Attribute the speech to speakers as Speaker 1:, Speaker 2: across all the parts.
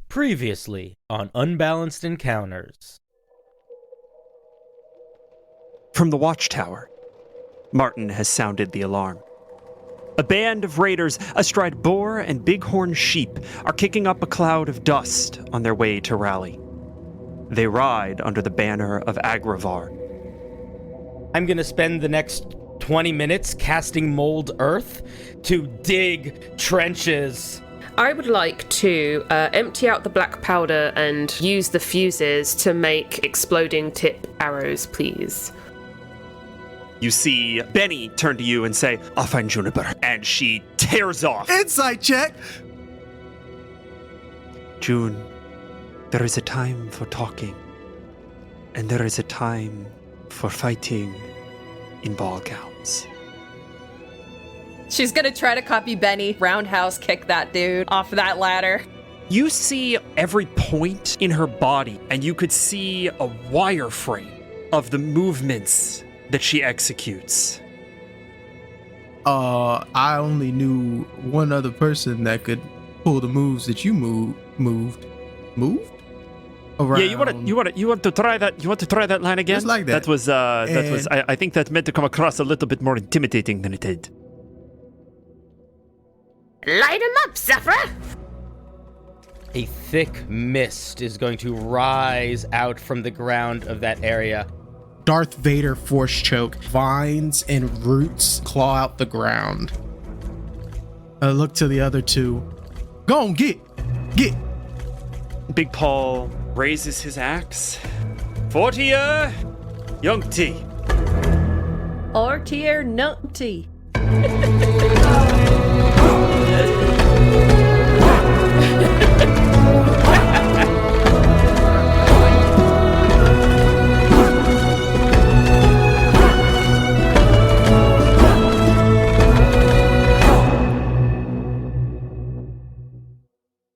Speaker 1: Previously on Unbalanced Encounters.
Speaker 2: From the watchtower, Martin has sounded the alarm. A band of raiders astride boar and bighorn sheep are kicking up a cloud of dust on their way to rally. They ride under the banner of Agravar.
Speaker 1: I'm going to spend the next 20 minutes casting mold earth to dig trenches.
Speaker 3: I would like to empty out the black powder and use the fuses to make exploding tip arrows, please.
Speaker 2: You see Benny turn to you and say, "I'll find Juniper," and she tears off.
Speaker 4: Insight check!
Speaker 2: June, there is a time for talking, and there is a time for fighting in ball gowns.
Speaker 5: She's gonna try to copy Benny, roundhouse kick that dude off that ladder.
Speaker 2: You see every point in her body, and you could see a wireframe of the movements that she executes.
Speaker 4: I only knew one other person that could pull the moves that you moved around.
Speaker 2: Yeah, you want to try that? You want to try that line again?
Speaker 4: Just like that.
Speaker 2: That was. I think that meant to come across a little bit more intimidating than it did.
Speaker 3: Light him up, Zephyr!
Speaker 1: A thick mist is going to rise out from the ground of that area.
Speaker 4: Darth Vader force choke. Vines and roots claw out the ground. I look to the other two. Go on, get.
Speaker 2: Big Paul raises his axe. Fortier, young T.
Speaker 5: Ortier numpty.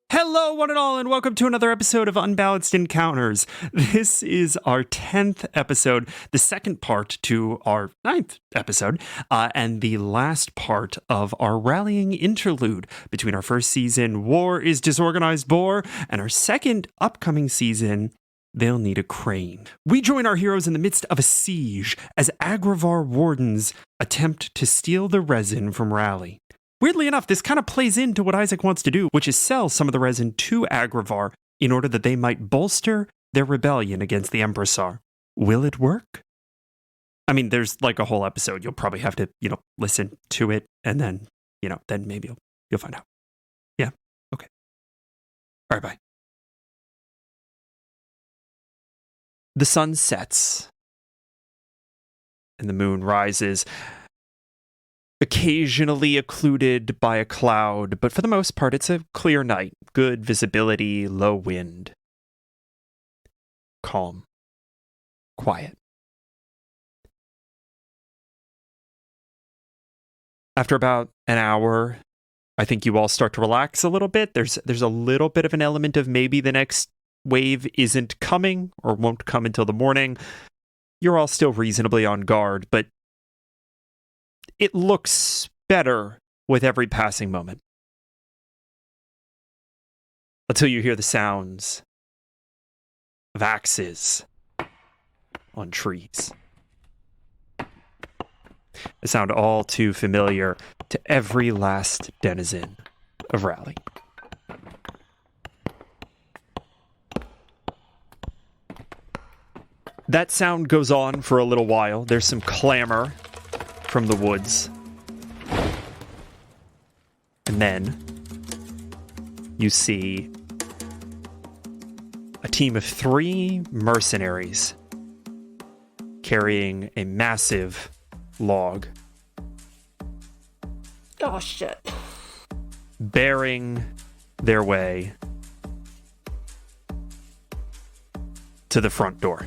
Speaker 2: Hello, one and all, and welcome to another episode of Unbalanced Encounters. This is our 10th episode, the second part to our 9th episode, and the last part of our rallying interlude between our first season, War is Disorganized Boar, and our second upcoming season, They'll Need a Crane. We join our heroes in the midst of a siege as Agravar wardens attempt to steal the resin from Rally. Weirdly enough, this kind of plays into what Isaac wants to do, which is sell some of the resin to Agravar in order that they might bolster their rebellion against the Empressar. Will it work? I mean, there's like a whole episode. You'll probably have to, listen to it and then, then maybe you'll find out. Yeah. Okay. All right, bye. The sun sets and the moon rises, occasionally occluded by a cloud, but for the most part, it's a clear night. Good visibility, low wind. Calm. Quiet. After about an hour, I think you all start to relax a little bit. There's a little bit of an element of maybe the next wave isn't coming or won't come until the morning. You're all still reasonably on guard, but it looks better with every passing moment. Until you hear the sounds of axes on trees. A sound all too familiar to every last denizen of Rally. That sound goes on for a little while. There's some clamor from the woods. And then you see a team of 3 mercenaries carrying a massive log.
Speaker 5: Oh, shit.
Speaker 2: Bearing their way to the front door.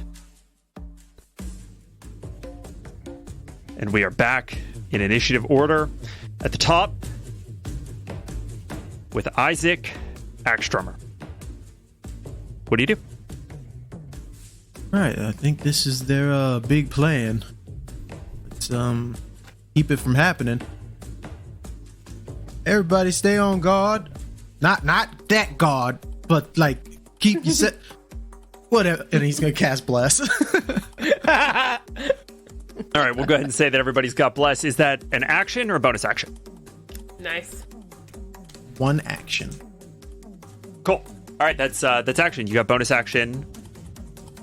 Speaker 2: And we are back in initiative order at the top with Isaac Axtrummer. What do you do?
Speaker 4: All right, I think this is their big plan. Let's keep it from happening. Everybody stay on guard. Not that guard. but like keep you set. Whatever, and he's gonna cast bless.
Speaker 2: All right, we'll go ahead and say that everybody's got bless. Is that an action or a bonus action?
Speaker 3: Nice.
Speaker 4: One action.
Speaker 2: Cool. All right, that's action. You got bonus action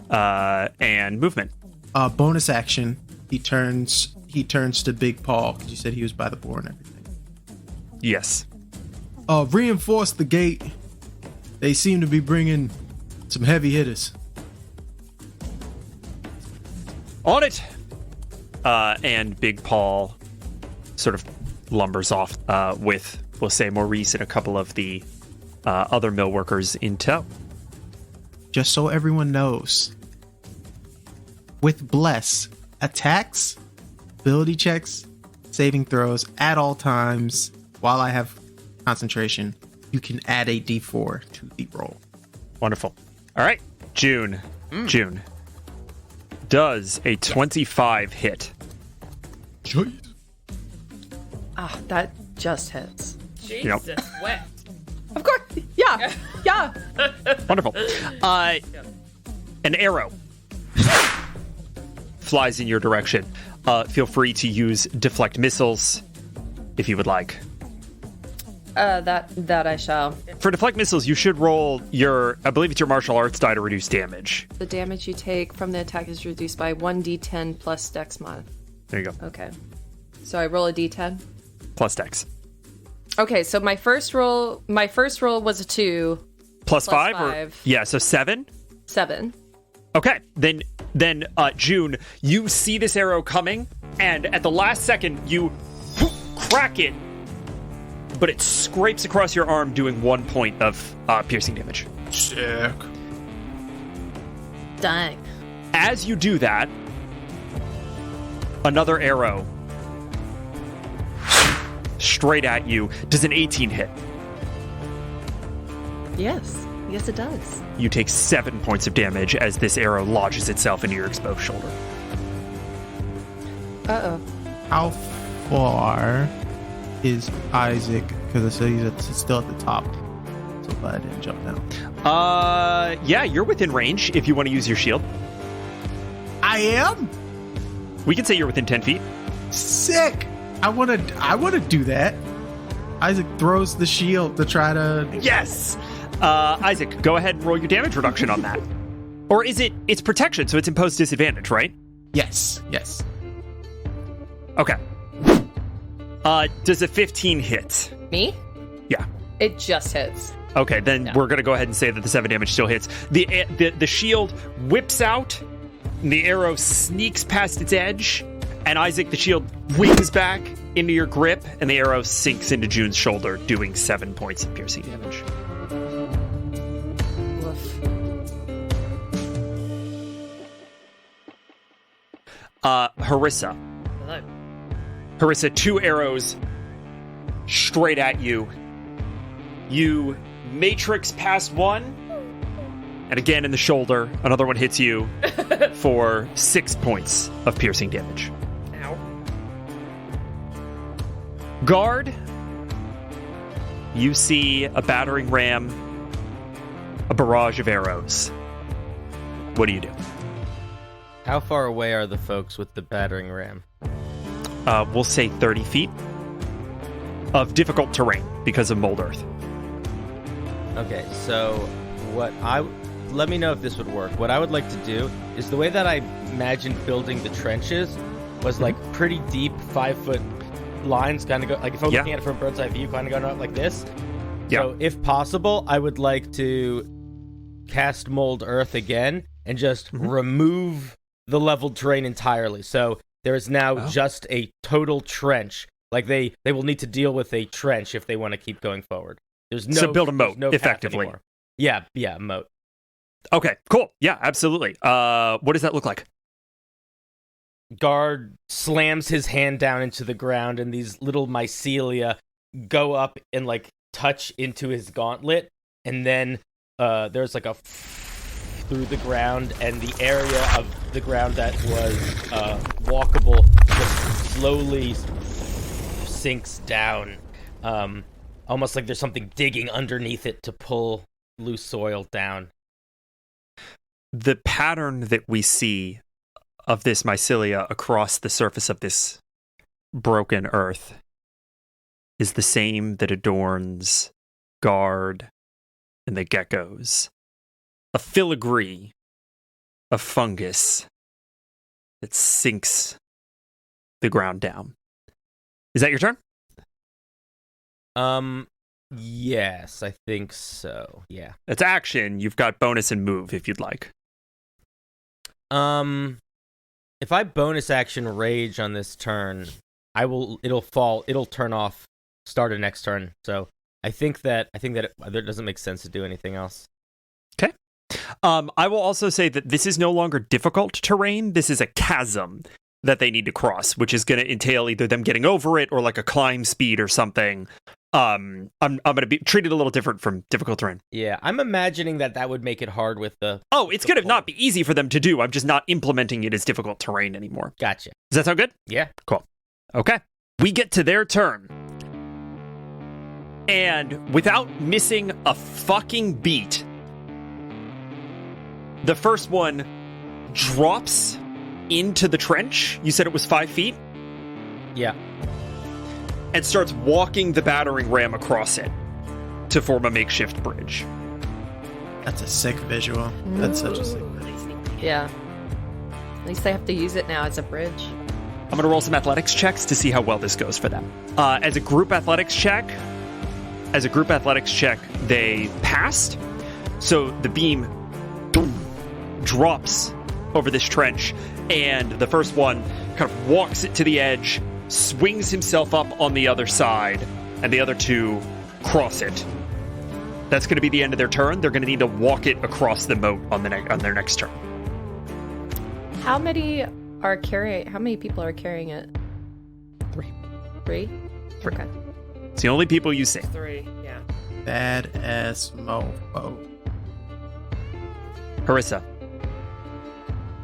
Speaker 2: and movement.
Speaker 4: Bonus action. He turns to Big Paul because you said he was by the board and everything.
Speaker 2: Yes.
Speaker 4: Reinforce the gate. They seem to be bringing some heavy hitters.
Speaker 2: On it. And Big Paul sort of lumbers off with, we'll say, Maurice and a couple of the other mill workers in tow.
Speaker 4: Just so everyone knows, with Bless, attacks, ability checks, saving throws at all times, while I have concentration, you can add a d4 to the roll.
Speaker 2: Wonderful. All right. June. Does a 25 hit?
Speaker 5: Ah, that just hits.
Speaker 3: Jesus, wet.
Speaker 5: Of course. Yeah. Yeah.
Speaker 2: Wonderful. An arrow flies in your direction. Feel free to use deflect missiles if you would like.
Speaker 5: That I shall.
Speaker 2: For deflect missiles, you should roll I believe it's your martial arts die to reduce damage.
Speaker 5: The damage you take from the attack is reduced by 1d10 plus dex mod.
Speaker 2: There you go.
Speaker 5: Okay. So I roll a d10.
Speaker 2: Plus dex.
Speaker 5: Okay, so my first roll was a 2.
Speaker 2: Plus
Speaker 5: Plus
Speaker 2: 5?
Speaker 5: five.
Speaker 2: Yeah, so 7?
Speaker 5: 7.
Speaker 2: Okay, then June, you see this arrow coming, and at the last second, you crack it, but it scrapes across your arm, doing 1 point of piercing damage.
Speaker 4: Sick.
Speaker 5: Dang.
Speaker 2: As you do that, another arrow straight at you. Does an 18 hit?
Speaker 5: Yes. Yes, it does.
Speaker 2: You take 7 points of damage as this arrow lodges itself into your exposed shoulder.
Speaker 5: Uh-oh.
Speaker 4: How far is Isaac? Because I said he's still at the top. So glad I didn't jump down.
Speaker 2: Yeah, you're within range if you want to use your shield.
Speaker 4: I am?
Speaker 2: We can say you're within 10 feet.
Speaker 4: Sick! I wanna do that. Isaac throws the shield to try to...
Speaker 2: Yes! Isaac, go ahead and roll your damage reduction on that. Or is it's protection, so it's imposed disadvantage, right?
Speaker 4: Yes.
Speaker 2: Okay. Does a 15 hit?
Speaker 5: Me?
Speaker 2: Yeah.
Speaker 5: It just hits.
Speaker 2: Okay, then we're going to go ahead and say that the 7 damage still hits. The shield whips out, and the arrow sneaks past its edge, and Isaac, the shield wings back into your grip, and the arrow sinks into June's shoulder, doing 7 points of piercing damage.
Speaker 5: Woof.
Speaker 2: Harissa.
Speaker 3: Hello.
Speaker 2: Harissa, 2 arrows straight at you. You matrix past one, and again in the shoulder, another one hits you for 6 points of piercing damage.
Speaker 3: Ow.
Speaker 2: Guard, you see a battering ram, a barrage of arrows. What do you do?
Speaker 6: How far away are the folks with the battering ram?
Speaker 2: We'll say 30 feet of difficult terrain because of mold earth.
Speaker 6: Okay, so let me know if this would work. What I would like to do is the way that I imagined building the trenches was like pretty deep 5-foot lines, kind of go like if I'm looking at it from a bird's eye view, kind of going out like this.
Speaker 2: Yeah.
Speaker 6: So if possible, I would like to cast mold earth again and just remove the leveled terrain entirely. So there is now just a total trench. Like they will need to deal with a trench if they want to keep going forward. There's no,
Speaker 2: so build a moat,
Speaker 6: no path
Speaker 2: effectively.
Speaker 6: anymore. Yeah, moat.
Speaker 2: Okay, cool. Yeah, absolutely. What does that look like?
Speaker 6: Guard slams his hand down into the ground, and these little mycelia go up and like touch into his gauntlet, and then there's like a through the ground, and the area of the ground that was walkable just slowly sinks down, almost like there's something digging underneath it to pull loose soil down.
Speaker 2: The pattern that we see of this mycelia across the surface of this broken earth is the same that adorns Guard and the geckos. A filigree of fungus that sinks the ground down. Is that your turn?
Speaker 6: Yes, I think so. Yeah.
Speaker 2: It's action. You've got bonus and move if you'd like.
Speaker 6: If I bonus action rage on this turn, it'll turn off start of next turn. So I think that it doesn't make sense to do anything else.
Speaker 2: Okay. I will also say that this is no longer difficult terrain. This is a chasm that they need to cross, which is going to entail either them getting over it or like a climb speed or something. I'm going to be treated a little different from difficult terrain.
Speaker 6: Yeah, I'm imagining that would make it hard with the...
Speaker 2: Oh, it's going to not be easy for them to do. I'm just not implementing it as difficult terrain anymore.
Speaker 6: Gotcha.
Speaker 2: Does that sound good?
Speaker 6: Yeah.
Speaker 2: Cool. Okay. We get to their turn. And without missing a fucking beat, the first one drops into the trench. You said it was 5 feet?
Speaker 6: Yeah.
Speaker 2: And starts walking the battering ram across it to form a makeshift bridge.
Speaker 4: That's a sick visual. That's such a sick visual.
Speaker 5: Yeah. At least they have to use it now as a bridge.
Speaker 2: I'm going to roll some athletics checks to see how well this goes for them. As a group athletics check, they passed. So the beam drops over this trench, and the first one kind of walks it to the edge, swings himself up on the other side, and the other two cross it. That's going to be the end of their turn. They're going to need to walk it across the moat on their next turn.
Speaker 5: How many people are carrying it? Three? Okay.
Speaker 2: It's the only people you see.
Speaker 3: 3, yeah.
Speaker 4: Badass mofo.
Speaker 2: Harissa,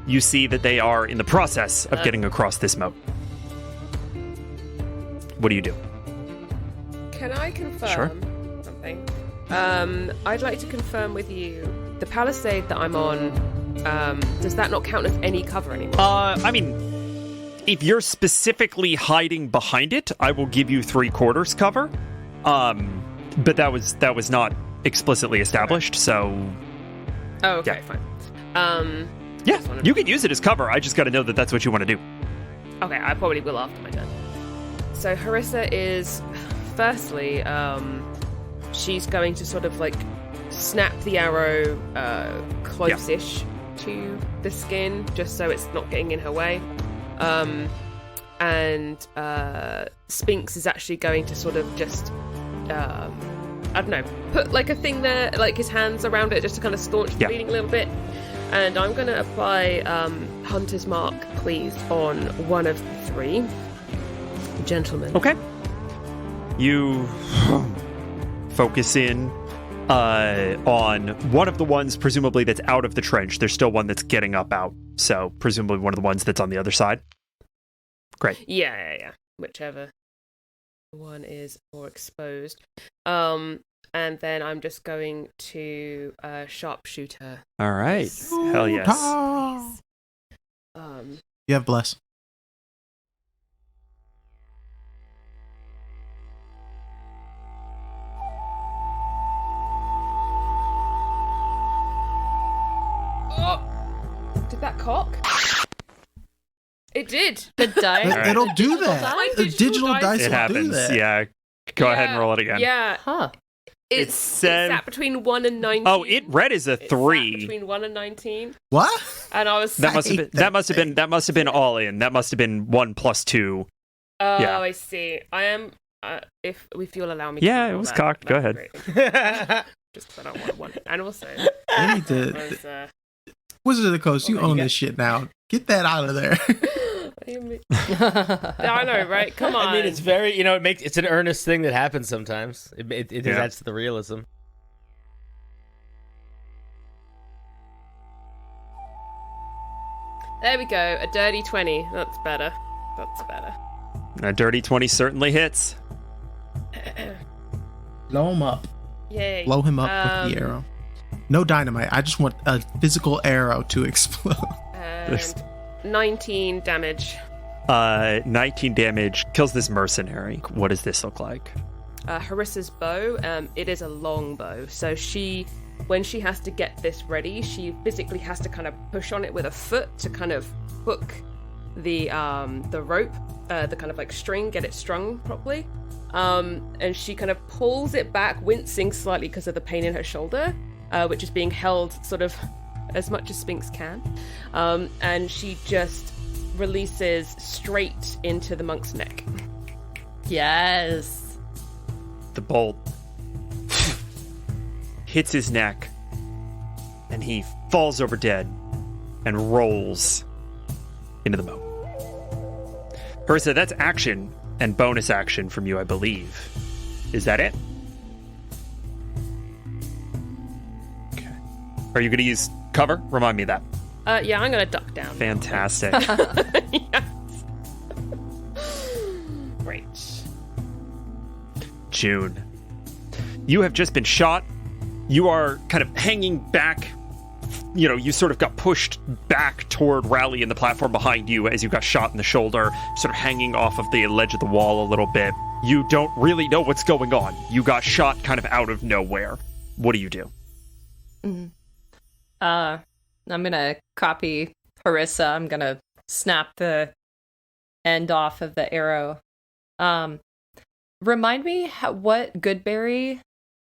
Speaker 2: you see that they are in the process of getting across this moat. What do you do?
Speaker 3: Can I confirm something? I'd like to confirm with you, the palisade that I'm on, does that not count as any cover anymore?
Speaker 2: I mean, if you're specifically hiding behind it, I will give you 3/4 cover. But that was not explicitly established, so...
Speaker 3: Oh, okay,
Speaker 2: yeah.
Speaker 3: Fine.
Speaker 2: Yeah, you can use it as cover. I just got to know that that's what you want to do.
Speaker 3: Okay, I probably will after my turn. So Harissa is, firstly, she's going to sort of like snap the arrow close-ish to the skin, just so it's not getting in her way. And Spinks is actually going to sort of just, I don't know, put like a thing there, like his hands around it, just to kind of staunch the bleeding a little bit. And I'm going to apply Hunter's Mark, please, on one of the 3 gentlemen.
Speaker 2: Okay. You focus in on one of the ones, presumably, that's out of the trench. There's still one that's getting up out, so presumably one of the ones that's on the other side. Great.
Speaker 3: Yeah. Whichever one is more exposed. And then I'm just going to sharpshooter.
Speaker 2: All right. Hell yes.
Speaker 4: You have bless.
Speaker 3: Oh! Did that cock? It did.
Speaker 5: The die.
Speaker 2: Right.
Speaker 4: It'll do that.
Speaker 3: die?
Speaker 4: The digital dice
Speaker 2: It
Speaker 4: will do
Speaker 2: happens.
Speaker 4: that.
Speaker 2: Yeah. Go ahead and roll it again.
Speaker 3: Yeah.
Speaker 5: Huh.
Speaker 3: It sat between 1 and 19.
Speaker 2: Oh, it read as a
Speaker 3: It
Speaker 2: 3.
Speaker 3: sat between 1 and 19.
Speaker 4: What?
Speaker 3: And I was...
Speaker 2: That must have been all in. That must have been 1 plus 2.
Speaker 3: Oh,
Speaker 2: yeah.
Speaker 3: I see. I am... if you'll allow me
Speaker 2: Yeah,
Speaker 3: to
Speaker 2: it was
Speaker 3: that,
Speaker 2: cocked. Go
Speaker 3: that'd
Speaker 2: ahead.
Speaker 3: be great. Just because I don't want one. And also...
Speaker 4: I need to...
Speaker 3: was,
Speaker 4: Wizard of the Coast, you own this shit now. Get that out of there.
Speaker 3: I know, right? Come on.
Speaker 6: I mean, it's very, it's an earnest thing that happens sometimes. It adds to the realism.
Speaker 3: There we go. A dirty 20. That's better.
Speaker 2: A dirty 20 certainly hits.
Speaker 4: Blow him up.
Speaker 3: Yay.
Speaker 4: Blow him up with the arrow. No dynamite. I just want a physical arrow to explode.
Speaker 3: And 19 damage.
Speaker 2: 19 damage kills this mercenary. What does this look like?
Speaker 3: Harissa's bow, it is a long bow. So when she has to get this ready, she physically has to kind of push on it with a foot to kind of hook the rope, the kind of like string, get it strung properly. And she kind of pulls it back, wincing slightly because of the pain in her shoulder, which is being held sort of as much as Sphinx can. And she just releases straight into the monk's neck.
Speaker 5: Yes.
Speaker 2: The bolt hits his neck, and he falls over dead and rolls into the moat. Harissa, that's action and bonus action from you, I believe. Is that it? Okay. Are you going to use cover? Remind me of that.
Speaker 3: Yeah, I'm going to duck down.
Speaker 2: Fantastic.
Speaker 3: Yes. Great.
Speaker 2: June, you have just been shot. You are kind of hanging back. You know, you sort of got pushed back toward Rally and the platform behind you as you got shot in the shoulder, sort of hanging off of the ledge of the wall a little bit. You don't really know what's going on. You got shot kind of out of nowhere. What do you do?
Speaker 5: I'm gonna copy Harissa. I'm gonna snap the end off of the arrow. Remind me what Goodberry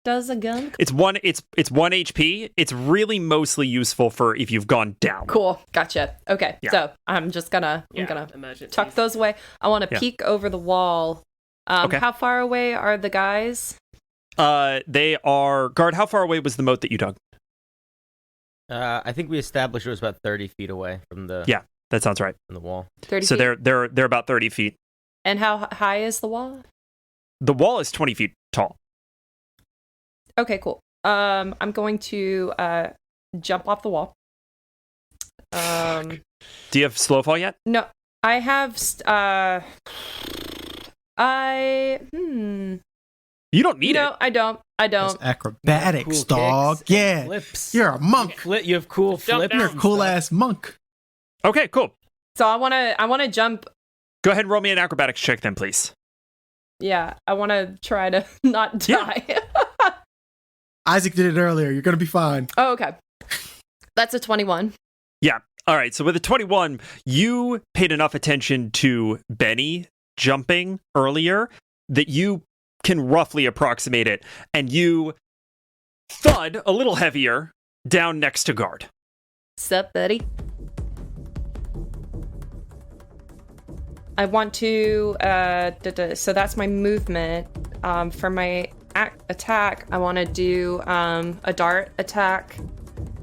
Speaker 5: does again?
Speaker 2: It's one HP. It's really mostly useful for if you've gone down.
Speaker 5: Cool. Gotcha. Okay.
Speaker 2: Yeah.
Speaker 5: So I'm gonna
Speaker 3: Emergencies.
Speaker 5: tuck those away. I want to peek over the wall.
Speaker 2: Okay.
Speaker 5: How far away are the guys?
Speaker 2: They are guard. How far away was the moat that you dug?
Speaker 6: I think we established it was about 30 feet away from the
Speaker 2: That sounds right.
Speaker 6: from the wall.
Speaker 5: 30
Speaker 2: So
Speaker 5: feet?
Speaker 2: they're about 30 feet.
Speaker 5: And how high is the wall?
Speaker 2: The wall is 20 feet tall.
Speaker 5: Okay, cool. I'm going to jump off the wall.
Speaker 2: Do you have slow fall yet?
Speaker 5: No, I have.
Speaker 2: You don't need
Speaker 5: No,
Speaker 2: it.
Speaker 5: I don't.
Speaker 4: That's acrobatics,
Speaker 6: Cool
Speaker 4: dog.
Speaker 6: kicks and
Speaker 4: Yeah.
Speaker 6: flips.
Speaker 4: You're a monk.
Speaker 6: You have cool
Speaker 3: Jump
Speaker 6: flips.
Speaker 3: down.
Speaker 4: You're a cool ass monk.
Speaker 2: Okay, cool.
Speaker 5: So I wanna jump.
Speaker 2: Go ahead and roll me an acrobatics check then, please.
Speaker 5: Yeah, I wanna try to not
Speaker 2: Yeah.
Speaker 5: die.
Speaker 4: Isaac did it earlier. You're gonna be fine.
Speaker 5: Oh, okay. That's a 21.
Speaker 2: Yeah. All right. So with a 21, you paid enough attention to Benny jumping earlier that you can roughly approximate it, and you thud a little heavier down next to guard.
Speaker 5: Sup, buddy? I want to, so that's my movement. For my attack, I want to do a dart attack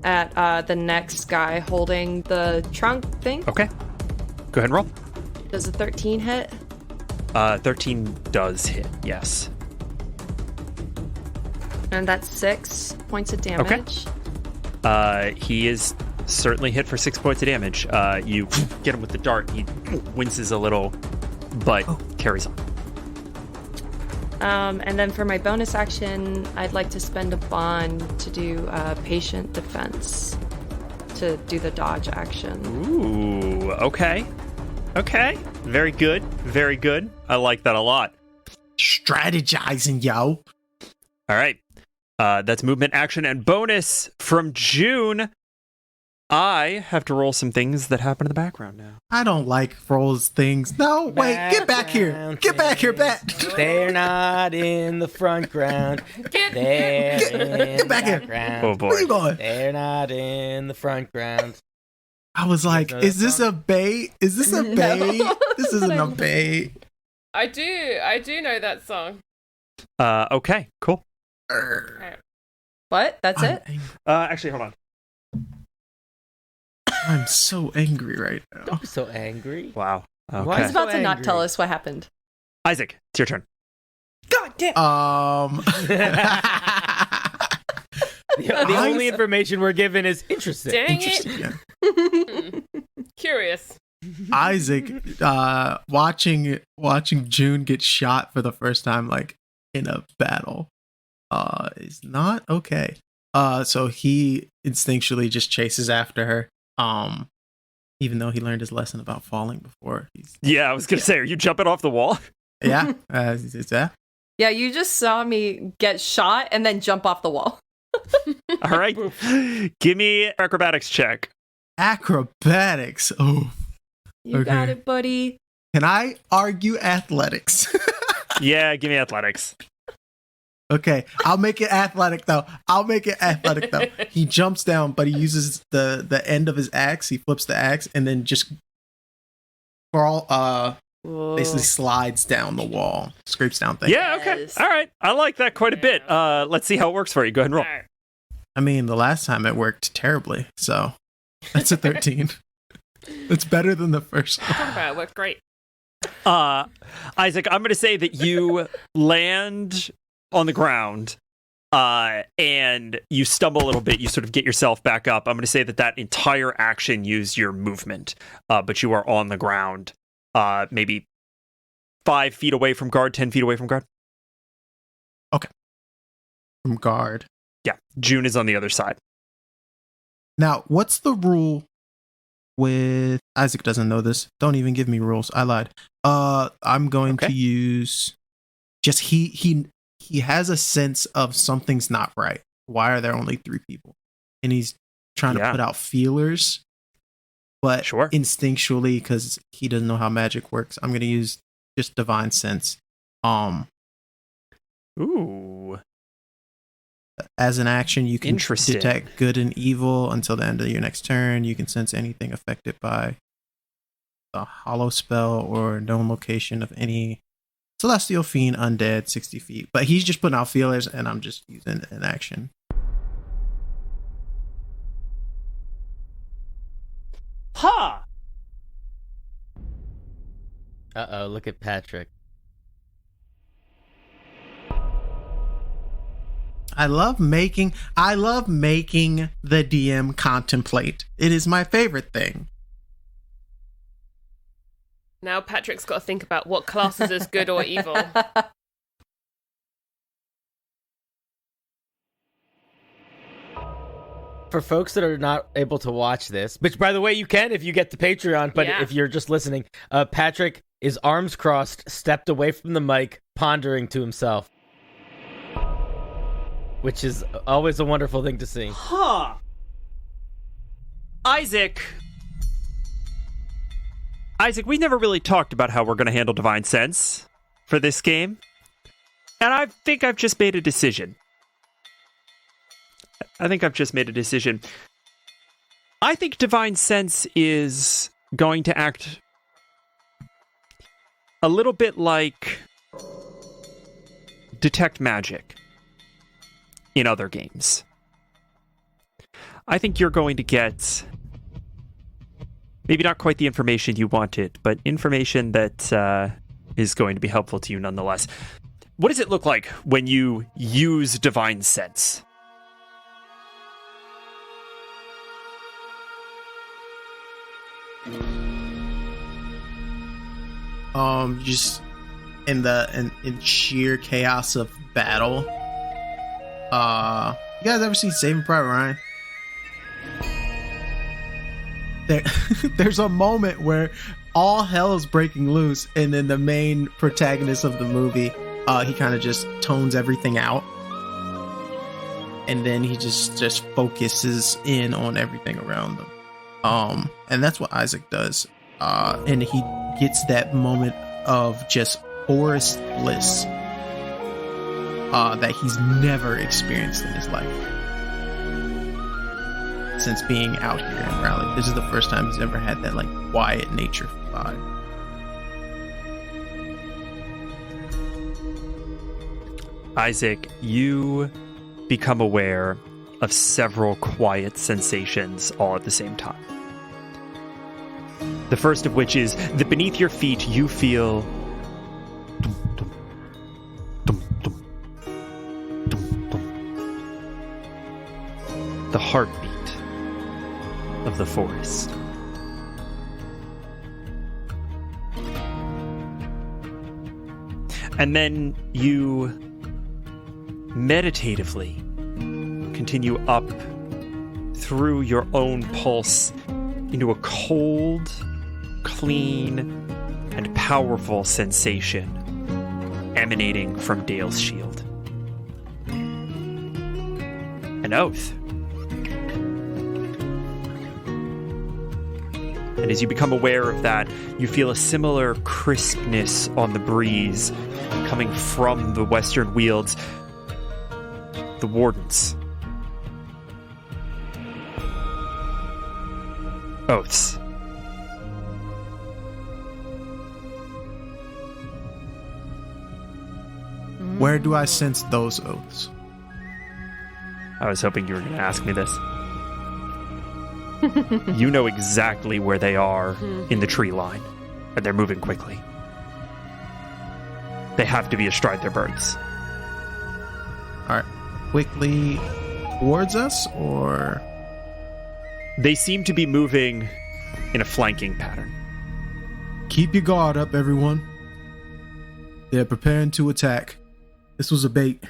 Speaker 5: at the next guy holding the trunk thing.
Speaker 2: Okay. Go ahead and roll.
Speaker 5: Does a 13 hit?
Speaker 2: 13 does hit, yes.
Speaker 5: And that's 6 points of damage.
Speaker 2: He is certainly hit for 6 points of damage. You get him with the dart. He winces a little, but carries on.
Speaker 5: And then for my bonus action, I'd like to spend a bond to do patient defense to do the dodge action.
Speaker 2: Ooh, okay. Okay. Very good. Very good. I like that a lot.
Speaker 4: Strategizing, yo.
Speaker 2: All right. That's movement, action, and bonus from June. I have to roll some things that happen in the background now.
Speaker 4: I don't like Froze things. No, wait, get back here. Get back here, Bat.
Speaker 6: They're not in the front ground. They're in
Speaker 4: get back
Speaker 6: the
Speaker 4: here.
Speaker 6: background.
Speaker 2: Oh, boy.
Speaker 4: Where you going?
Speaker 6: They're not in the front ground.
Speaker 4: I was like,
Speaker 6: know
Speaker 4: is
Speaker 6: that
Speaker 4: this
Speaker 6: song?
Speaker 4: a bait? Is this a bait? This isn't a bait.
Speaker 3: I do know that song.
Speaker 2: Okay, cool.
Speaker 5: What? That's it?
Speaker 2: Actually, hold on.
Speaker 4: I'm so angry right now.
Speaker 6: Don't be so angry.
Speaker 2: Wow.
Speaker 6: Why
Speaker 2: Okay.
Speaker 5: He's
Speaker 6: is
Speaker 5: about to not
Speaker 6: angry.
Speaker 5: tell us what happened.
Speaker 2: Isaac, it's your turn.
Speaker 5: God damn.
Speaker 6: The only information we're given is interesting.
Speaker 3: Dang
Speaker 4: Interesting,
Speaker 3: it.
Speaker 4: yeah.
Speaker 3: Curious.
Speaker 4: Isaac, watching June get shot for the first time, like in a battle, is not okay. So he instinctually just chases after her. Even though he learned his lesson about falling before.
Speaker 2: Yeah, I was gonna say, are you jumping off the wall?
Speaker 4: Yeah.
Speaker 5: Yeah, you just saw me get shot and then jump off the wall.
Speaker 2: All right. Give me acrobatics check.
Speaker 4: Acrobatics. Oh.
Speaker 5: You got it, buddy.
Speaker 4: Can I argue athletics?
Speaker 2: Yeah, give me athletics.
Speaker 4: Okay, I'll make it athletic though. He jumps down, but he uses the end of his axe. He flips the axe and then just basically slides down the wall, scrapes down things.
Speaker 2: Yeah, okay. All right. I like that quite a bit. Let's see how it works for you. Go ahead and roll.
Speaker 4: I mean, the last time it worked terribly, so that's a 13. It's better than the first one.
Speaker 3: Talk about it. Worked great.
Speaker 2: Isaac, I'm going to say that you land on the ground and you stumble a little bit. You sort of get yourself back up. I'm going to say that entire action used your movement, but you are on the ground, maybe 5 feet away from guard, 10 feet away from guard.
Speaker 4: Okay. From guard.
Speaker 2: Yeah, June is on the other side.
Speaker 4: Now, what's the rule with... Isaac doesn't know this. Don't even give me rules. I lied. I'm going to use... Just he has a sense of something's not right. Why are there only 3 people? And he's trying to put out feelers. But instinctually, because he doesn't know how magic works, I'm going to use just divine sense.
Speaker 2: Ooh.
Speaker 4: As an action, you can detect good and evil until the end of your next turn. You can sense anything affected by a hollow spell or known location of any celestial fiend, undead, 60 feet. But he's just putting out feelers, and I'm just using an action.
Speaker 2: Ha!
Speaker 6: Uh-oh, look at Patrick.
Speaker 4: I love making the DM contemplate. It is my favorite thing.
Speaker 3: Now Patrick's got to think about what classes as good or evil.
Speaker 6: For folks that are not able to watch this, which by the way you can if you get the Patreon, but if you're just listening, Patrick is arms crossed, stepped away from the mic, pondering to himself. Which is always a wonderful thing to see.
Speaker 2: Huh. Isaac, we never really talked about how we're going to handle Divine Sense for this game. And I think I've just made a decision. I think Divine Sense is going to act a little bit like Detect Magic in other games. I think you're going to get maybe not quite the information you wanted, but information that is going to be helpful to you nonetheless. What does it look like when you use Divine Sense?
Speaker 4: Just in sheer chaos of battle. You guys ever seen Saving Private Ryan? There's a moment where all hell is breaking loose, and then the main protagonist of the movie, he kind of just tones everything out, and then he just focuses in on everything around them. And that's what Isaac does. And he gets that moment of just forest bliss that he's never experienced in his life since being out here in Raleigh. This is the first time he's ever had that quiet nature vibe.
Speaker 2: Isaac, you become aware of several quiet sensations all at the same time. The first of which is that beneath your feet you feel the heartbeat of the forest. And then you meditatively continue up through your own pulse into a cold, clean, and powerful sensation emanating from Dale's shield. An oath. And as you become aware of that, you feel a similar crispness on the breeze coming from the western wields. The wardens. Oaths.
Speaker 4: Where do I sense those oaths?
Speaker 2: I was hoping you were going to ask me this. You know exactly where they are in the tree line, and they're moving quickly. They have to be astride their birds.
Speaker 4: All right. Quickly towards us, or?
Speaker 2: They seem to be moving in a flanking pattern.
Speaker 4: Keep your guard up, everyone. They're preparing to attack. This was a bait.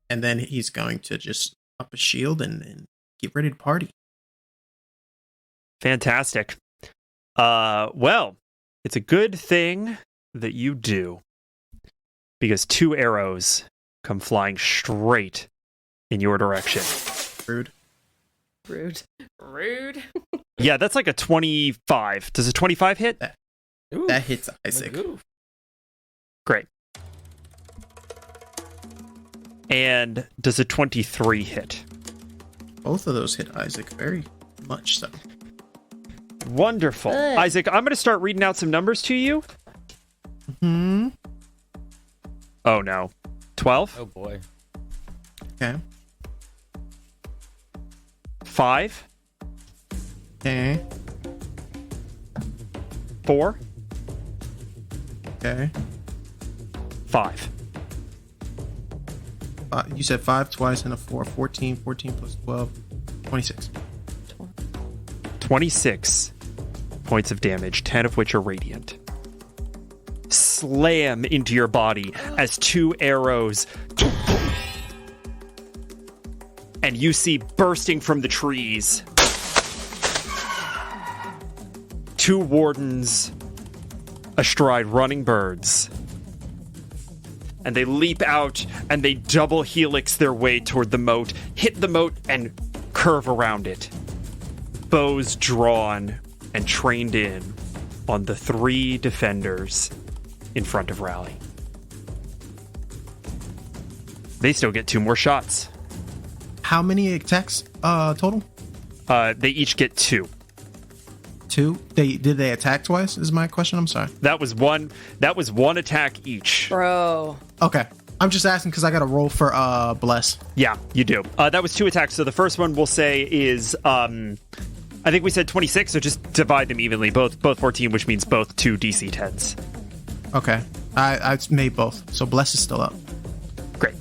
Speaker 4: And then he's going to just up a shield and get ready to party.
Speaker 2: Fantastic. Well, it's a good thing that you do, because 2 arrows come flying straight in your direction.
Speaker 4: Rude.
Speaker 2: Yeah, that's like a 25. Does a 25 hit?
Speaker 4: That hits Isaac.
Speaker 2: Great. And does a 23 hit?
Speaker 4: Both of those hit Isaac very much so.
Speaker 2: Wonderful.
Speaker 5: Good.
Speaker 2: Isaac, I'm going to start reading out some numbers to you.
Speaker 4: Hmm.
Speaker 2: Oh, no. 12?
Speaker 6: Oh boy.
Speaker 4: Okay.
Speaker 2: 5?
Speaker 4: Okay.
Speaker 2: 4?
Speaker 4: Okay.
Speaker 2: 5.
Speaker 4: You said 5 twice and a 4. 14. 14 plus 12. 26.
Speaker 2: 26 points of damage, 10 of which are radiant. Slam into your body as 2 arrows, and you see bursting from the trees 2 wardens astride running birds. And they leap out and they double helix their way toward the moat, hit the moat, and curve around it. Bows drawn and trained in on the 3 defenders in front of Rally. They still get 2 more shots.
Speaker 4: How many attacks total?
Speaker 2: They each get 2.
Speaker 4: 2? Did they attack twice? Is my question. I'm sorry.
Speaker 2: That was one attack each.
Speaker 5: Bro.
Speaker 4: Okay. I'm just asking because I got to roll for bless.
Speaker 2: Yeah, you do. That was 2 attacks. So the first one we'll say is I think we said 26, so just divide them evenly. Both 14, which means both 2 DC 10s.
Speaker 4: Okay. I made both. So bless is still up.
Speaker 2: Great.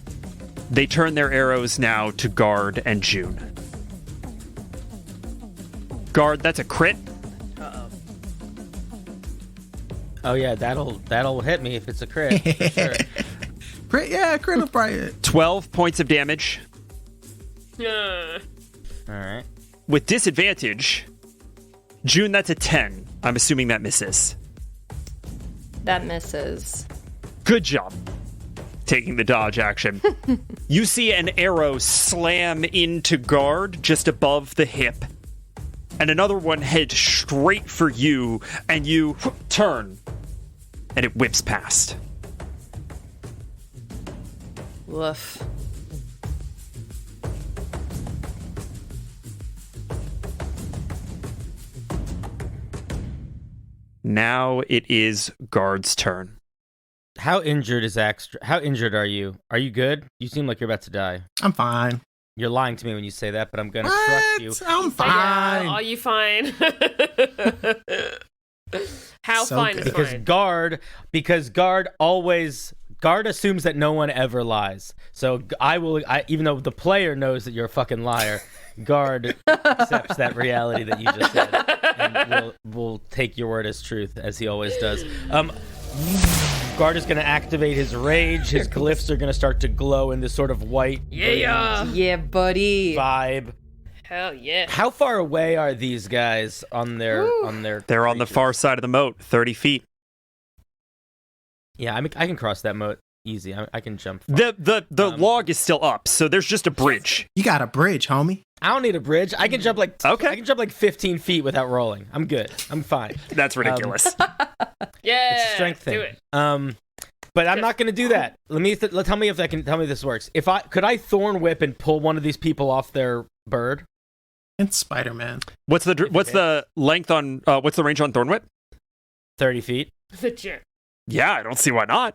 Speaker 2: They turn their arrows now to Guard and June. Guard, that's a crit.
Speaker 6: Oh yeah, that'll hit me if it's a crit. For sure.
Speaker 4: Crit, yeah, crit will probably hit.
Speaker 2: 12 points of damage.
Speaker 3: Yeah.
Speaker 6: All right.
Speaker 2: With disadvantage, June, that's a 10. I'm assuming that misses.
Speaker 5: That misses.
Speaker 2: Good job taking the dodge action. You see an arrow slam into Guard just above the hip, and another one heads straight for you, and you turn, and it whips past.
Speaker 5: Woof.
Speaker 2: Now it is Guard's turn.
Speaker 6: How injured is Axtra? How injured are you? Are you good? You seem like you're about to die.
Speaker 4: I'm fine.
Speaker 6: You're lying to me when you say that, but I'm gonna trust you.
Speaker 4: I'm fine.
Speaker 3: Yeah, are you fine? How
Speaker 4: So
Speaker 3: fine
Speaker 4: good.
Speaker 3: is
Speaker 6: Because
Speaker 3: fine?
Speaker 6: Guard assumes that no one ever lies. So even though the player knows that you're a fucking liar, Guard accepts that reality that you just said, and will take your word as truth, as he always does. Guard is going to activate his rage. His glyphs are going to start to glow in this sort of white
Speaker 5: Yeah, buddy.
Speaker 6: vibe.
Speaker 3: Hell yeah.
Speaker 6: How far away are these guys on their
Speaker 2: They're on the far side of the moat, 30 feet.
Speaker 6: Yeah, I can cross that moat easy. I can jump far.
Speaker 2: The log is still up, so there's just a bridge.
Speaker 4: You got a bridge, homie.
Speaker 6: I don't need a bridge. I can jump like
Speaker 2: Okay.
Speaker 6: I can jump like 15 feet without rolling. I'm good. I'm fine.
Speaker 2: That's ridiculous.
Speaker 3: Yeah.
Speaker 6: It's a strength thing.
Speaker 3: Do it.
Speaker 6: But I'm not going to do that. Tell me if this works. Could I thorn whip and pull one of these people off their bird?
Speaker 4: It's Spider-Man.
Speaker 2: What's the length on what's the range on Thornwhip?
Speaker 6: 30 feet.
Speaker 3: Legit.
Speaker 2: Yeah, I don't see why not.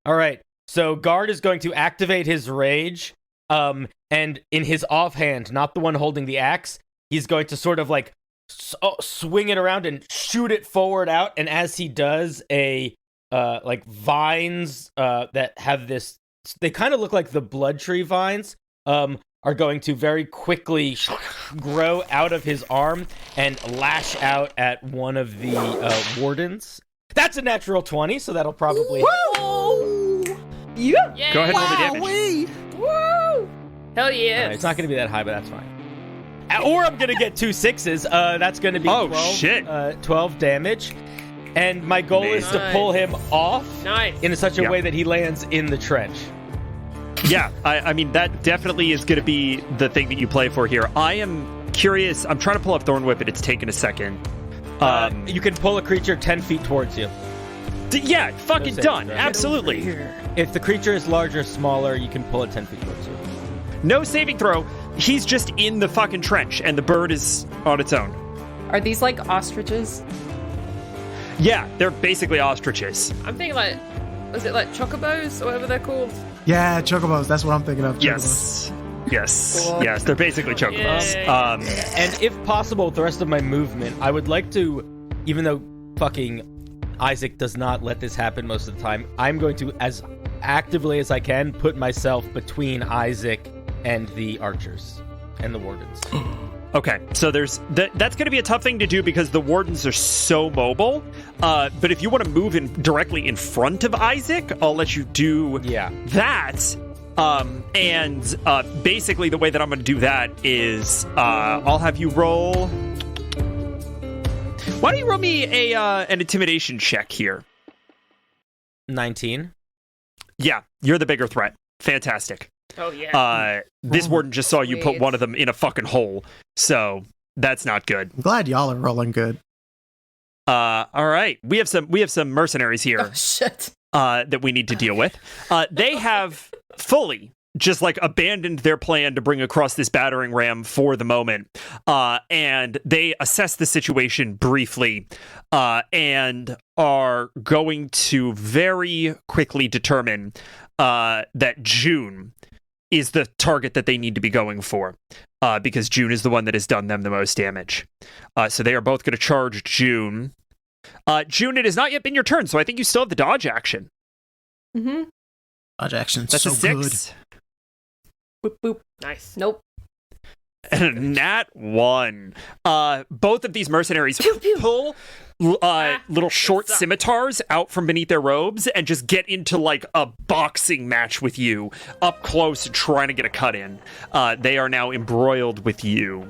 Speaker 6: All right. So Guard is going to activate his rage. And in his offhand, not the one holding the axe, he's going to sort of like swing it around and shoot it forward out. And as he does, like vines that have this, they kind of look like the blood tree vines, are going to very quickly grow out of his arm and lash out at one of the wardens. That's a natural 20, so that'll probably
Speaker 5: Yeah.
Speaker 3: Yeah.
Speaker 2: Go ahead and roll the damage.
Speaker 3: Woo! Hell yeah.
Speaker 6: It's not going to be that high, but that's fine. Or I'm going to get 2 6s. That's going to be 12 damage. And my goal is to pull him off in such a way that he lands in the trench.
Speaker 2: Yeah, I mean, that definitely is going to be the thing that you play for here. I am curious. I'm trying to pull up Thornwhip, and it's taking a second.
Speaker 6: You can pull a creature 10 feet towards you.
Speaker 2: Yeah, fucking done. Absolutely.
Speaker 6: If the creature is larger or smaller, you can pull it 10 feet towards you.
Speaker 2: No saving throw. He's just in the fucking trench, and the bird is on its own.
Speaker 5: Are these like ostriches?
Speaker 2: Yeah, they're basically ostriches.
Speaker 3: I'm thinking like, was it like chocobos or whatever they're called?
Speaker 4: Yeah, chocobos. That's what I'm thinking of.
Speaker 2: Yes. Yes. Yes, they're basically chocobos.
Speaker 3: Yeah.
Speaker 6: And if possible, with the rest of my movement, I would like to, even though fucking Isaac does not let this happen most of the time, I'm going to, as actively as I can, put myself between Isaac and the archers and the wardens.
Speaker 2: Okay, so that's going to be a tough thing to do because the wardens are so mobile. But if you want to move directly in front of Isaac, I'll let you do that. And basically the way that I'm going to do that is I'll have you roll... Why don't you roll me an intimidation check here?
Speaker 6: 19.
Speaker 2: Yeah, you're the bigger threat. Fantastic.
Speaker 3: Oh, yeah.
Speaker 2: This warden just saw you put one of them in a fucking hole, so that's not good.
Speaker 4: I'm glad y'all are rolling good.
Speaker 2: All right, we have some mercenaries here.
Speaker 5: Oh, shit.
Speaker 2: That we need to deal with. They have fully just like abandoned their plan to bring across this battering ram for the moment, and they assess the situation briefly, and are going to very quickly determine that June is the target that they need to be going for, because June is the one that has done them the most damage. So they are both going to charge June. June, it has not yet been your turn, so I think you still have the dodge action.
Speaker 5: Mm-hmm.
Speaker 4: Dodge action's
Speaker 2: That's
Speaker 4: so
Speaker 2: a 6.
Speaker 5: Boop, boop.
Speaker 3: Nice.
Speaker 5: Nope.
Speaker 2: Nat 1. Both of these mercenaries pull little short scimitars out from beneath their robes and just get into like a boxing match with you up close, trying to get a cut in. They are now embroiled with you.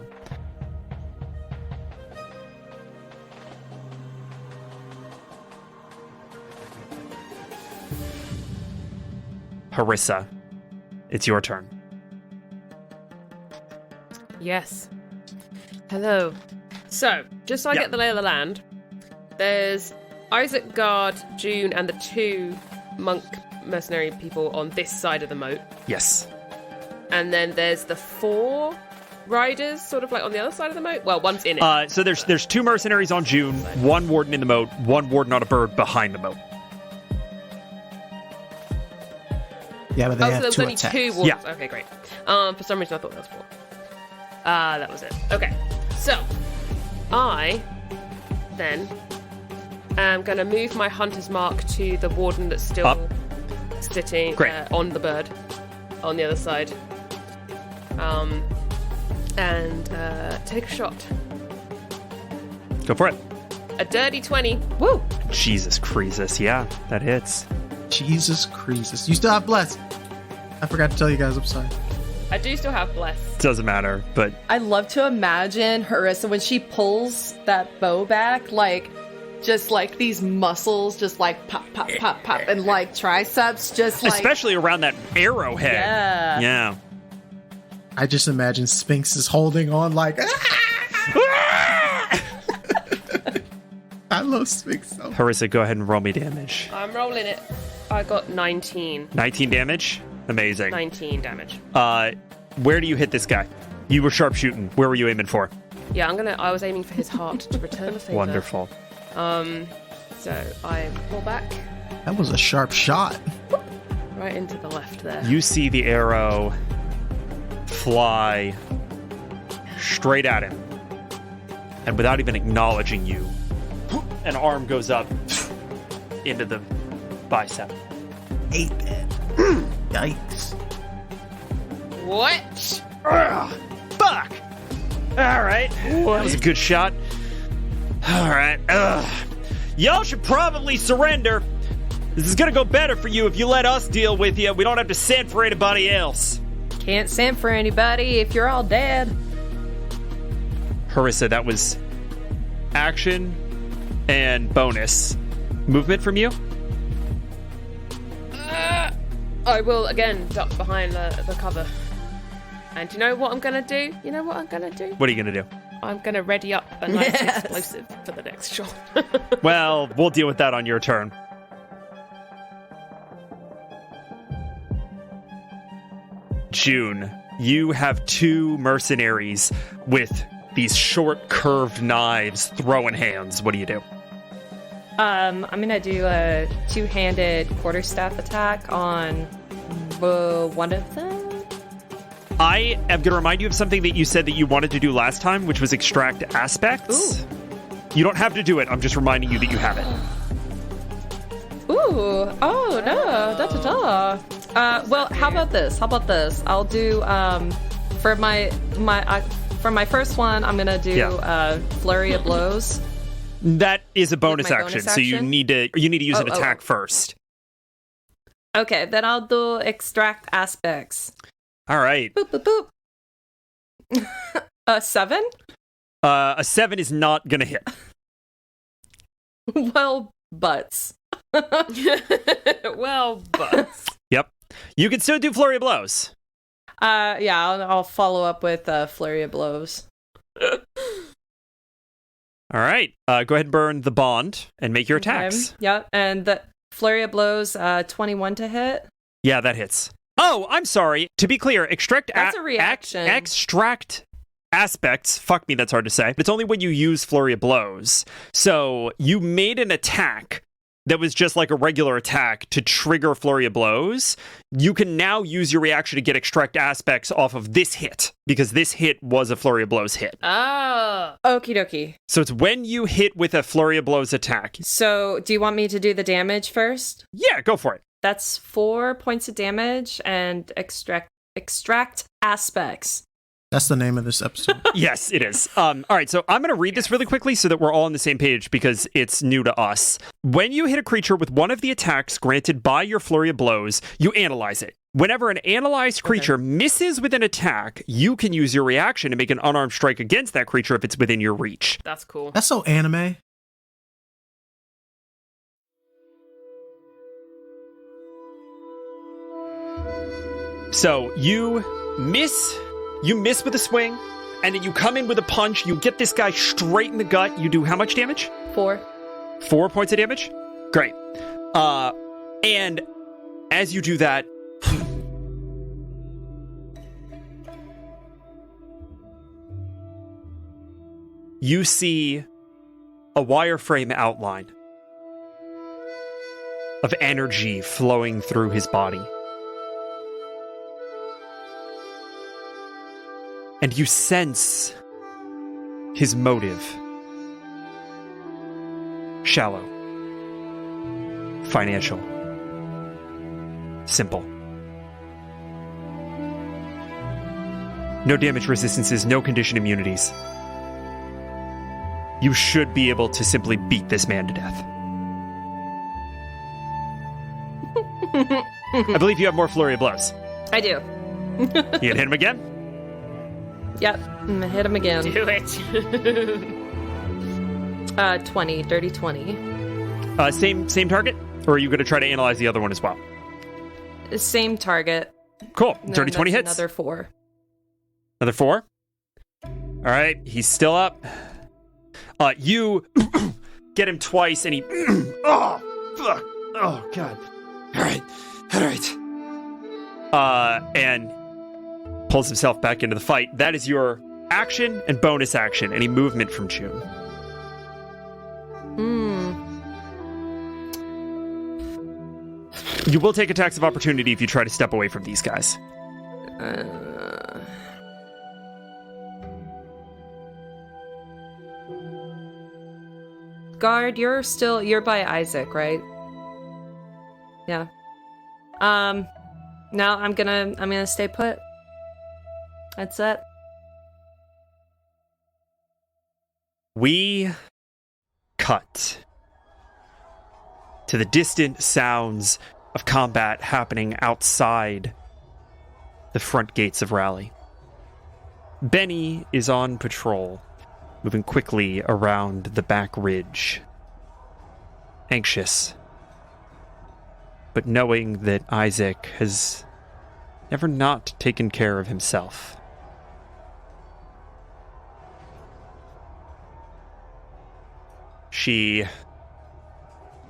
Speaker 2: Harissa, it's your turn.
Speaker 3: Yes. Hello. So, just so I get the lay of the land, there's Isaac, Guard, June, and the 2 monk mercenary people on this side of the moat.
Speaker 2: Yes.
Speaker 3: And then there's the 4 riders sort of like on the other side of the moat. Well, one's in it.
Speaker 2: So there's 2 mercenaries on June, 1 warden in the moat, 1 warden on a bird behind the moat.
Speaker 4: Yeah, but they
Speaker 3: so
Speaker 4: have
Speaker 3: there was
Speaker 4: 2
Speaker 3: only
Speaker 4: attacks.
Speaker 3: 2 wardens.
Speaker 2: Yeah.
Speaker 3: Okay, great. For some reason I thought that was 4. That was it. Okay. So, I then am going to move my hunter's mark to the warden that's still
Speaker 2: Up.
Speaker 3: sitting on the bird on the other side. And take a shot.
Speaker 2: Go for it.
Speaker 3: A dirty 20. Woo!
Speaker 2: Jesus Croesus. Yeah, that hits.
Speaker 4: Jesus Christ. You still have bless. I forgot to tell you guys, I'm sorry.
Speaker 3: I do still have bless.
Speaker 2: Doesn't matter, but
Speaker 5: I love to imagine Harissa when she pulls that bow back, like, just like these muscles just like pop, pop, pop, pop, and like triceps just like...
Speaker 2: especially around that arrowhead.
Speaker 5: Yeah.
Speaker 2: Yeah.
Speaker 4: I just imagine Sphinx is holding on like... I love Sphinx so much.
Speaker 2: Harissa, go ahead and roll me damage.
Speaker 3: I'm rolling it. I got 19.
Speaker 2: 19 damage? Amazing.
Speaker 3: 19 damage.
Speaker 2: Where do you hit this guy? You were sharpshooting. Where were you aiming for?
Speaker 3: Yeah, I was aiming for his heart to return the favor.
Speaker 2: Wonderful.
Speaker 3: So I pull back
Speaker 4: That was a sharp shot.
Speaker 3: right into the left there.
Speaker 2: You see the arrow fly straight at him. And without even acknowledging you, an arm goes up into the bicep.
Speaker 4: 8-bit. Yikes.
Speaker 3: What?
Speaker 2: Fuck! Alright. That was a good shot. Alright. Y'all should probably surrender. This is gonna go better for you if you let us deal with you. We don't have to send for anybody else.
Speaker 5: Can't send for anybody if you're all dead.
Speaker 2: Harissa, that was action and bonus. Movement from you?
Speaker 3: I will again duck behind the cover. And you know what I'm gonna do?
Speaker 2: What are you gonna do?
Speaker 3: I'm gonna ready up a nice explosive for the next shot.
Speaker 2: Well, we'll deal with that on your turn. June, you have two mercenaries with these short, curved knives throwing hands. What do you do?
Speaker 5: I'm gonna do a two-handed quarterstaff attack on one of them.
Speaker 2: I am going to remind you of something that you said that you wanted to do last time, which was extract aspects.
Speaker 5: Ooh.
Speaker 2: You don't have to do it. I'm just reminding you that you have it.
Speaker 5: Ooh, oh no, da-da-da. Well, how about this? I'll do, for my first one, I'm gonna do, Flurry of Blows.
Speaker 2: That is a bonus
Speaker 5: my
Speaker 2: action,
Speaker 5: bonus
Speaker 2: so you
Speaker 5: action?
Speaker 2: need to use an attack first.
Speaker 5: Okay, then I'll do Extract Aspects.
Speaker 2: All right.
Speaker 5: Boop, boop, boop. 7?
Speaker 2: A 7 is not going to hit.
Speaker 5: Well, butts.
Speaker 3: Well, but
Speaker 2: Yep. You can still do Flurry of Blows.
Speaker 5: Yeah, I'll follow up with Flurry of Blows.
Speaker 2: All right. Go ahead and burn the bond and make your attacks.
Speaker 5: Yep, and the Flurry of Blows, 21 to hit.
Speaker 2: Yeah, that hits. Oh, I'm sorry. To be clear, extract
Speaker 5: That's a reaction.
Speaker 2: extract aspects. Fuck me, that's hard to say. It's only when you use Flurry of Blows. So you made an attack that was just like a regular attack to trigger Flurry of Blows. You can now use your reaction to get extract aspects off of this hit, because this hit was a Flurry of Blows hit.
Speaker 3: oh,
Speaker 5: Okie dokie.
Speaker 2: So it's when you hit with a Flurry of Blows attack.
Speaker 5: So, do you want me to do the damage first?
Speaker 2: Yeah, go for it.
Speaker 5: That's 4 points of damage and extract aspects.
Speaker 4: That's the name of this episode.
Speaker 2: Yes, it is. All right, so I'm going to read this really quickly so that we're all on the same page because it's new to us. When you hit a creature with one of the attacks granted by your Flurry of Blows, you analyze it. Whenever an analyzed creature misses with an attack, you can use your reaction to make an unarmed strike against that creature if it's within your reach.
Speaker 3: that's cool.
Speaker 4: That's so anime.
Speaker 2: So you miss with a swing, and then you come in with a punch. You get this guy straight in the gut. You do how much damage?
Speaker 5: 4.
Speaker 2: 4 points of damage? Great. And as you do that, you see a wireframe outline of energy flowing through his body. And you sense his motive. Shallow. Financial. Simple. No damage resistances, no condition immunities. You should be able to simply beat this man to death. I believe you have more flurry of blows.
Speaker 5: I do.
Speaker 2: You gonna hit him again?
Speaker 5: Yep, I'm gonna hit him again.
Speaker 3: Do it.
Speaker 5: 20, dirty 20.
Speaker 2: Same target? Or are you gonna try to analyze the other one as well?
Speaker 5: Same target.
Speaker 2: Cool.
Speaker 5: And
Speaker 2: Dirty
Speaker 5: then
Speaker 2: 20
Speaker 5: that's
Speaker 2: hits.
Speaker 5: Another 4.
Speaker 2: Another 4. All right, he's still up. You get him twice, and he... oh, fuck. Oh, God. All right. And pulls himself back into the fight. That is your action and bonus action. Any movement from June? You will take attacks of opportunity if you try to step away from these guys.
Speaker 5: Guard, you're by Isaac, right? Yeah. No, I'm gonna stay put. That's it.
Speaker 2: We cut to the distant sounds of combat happening outside the front gates of Raleigh. Benny is on patrol, moving quickly around the back ridge. Anxious, but knowing that Isaac has never not taken care of himself. She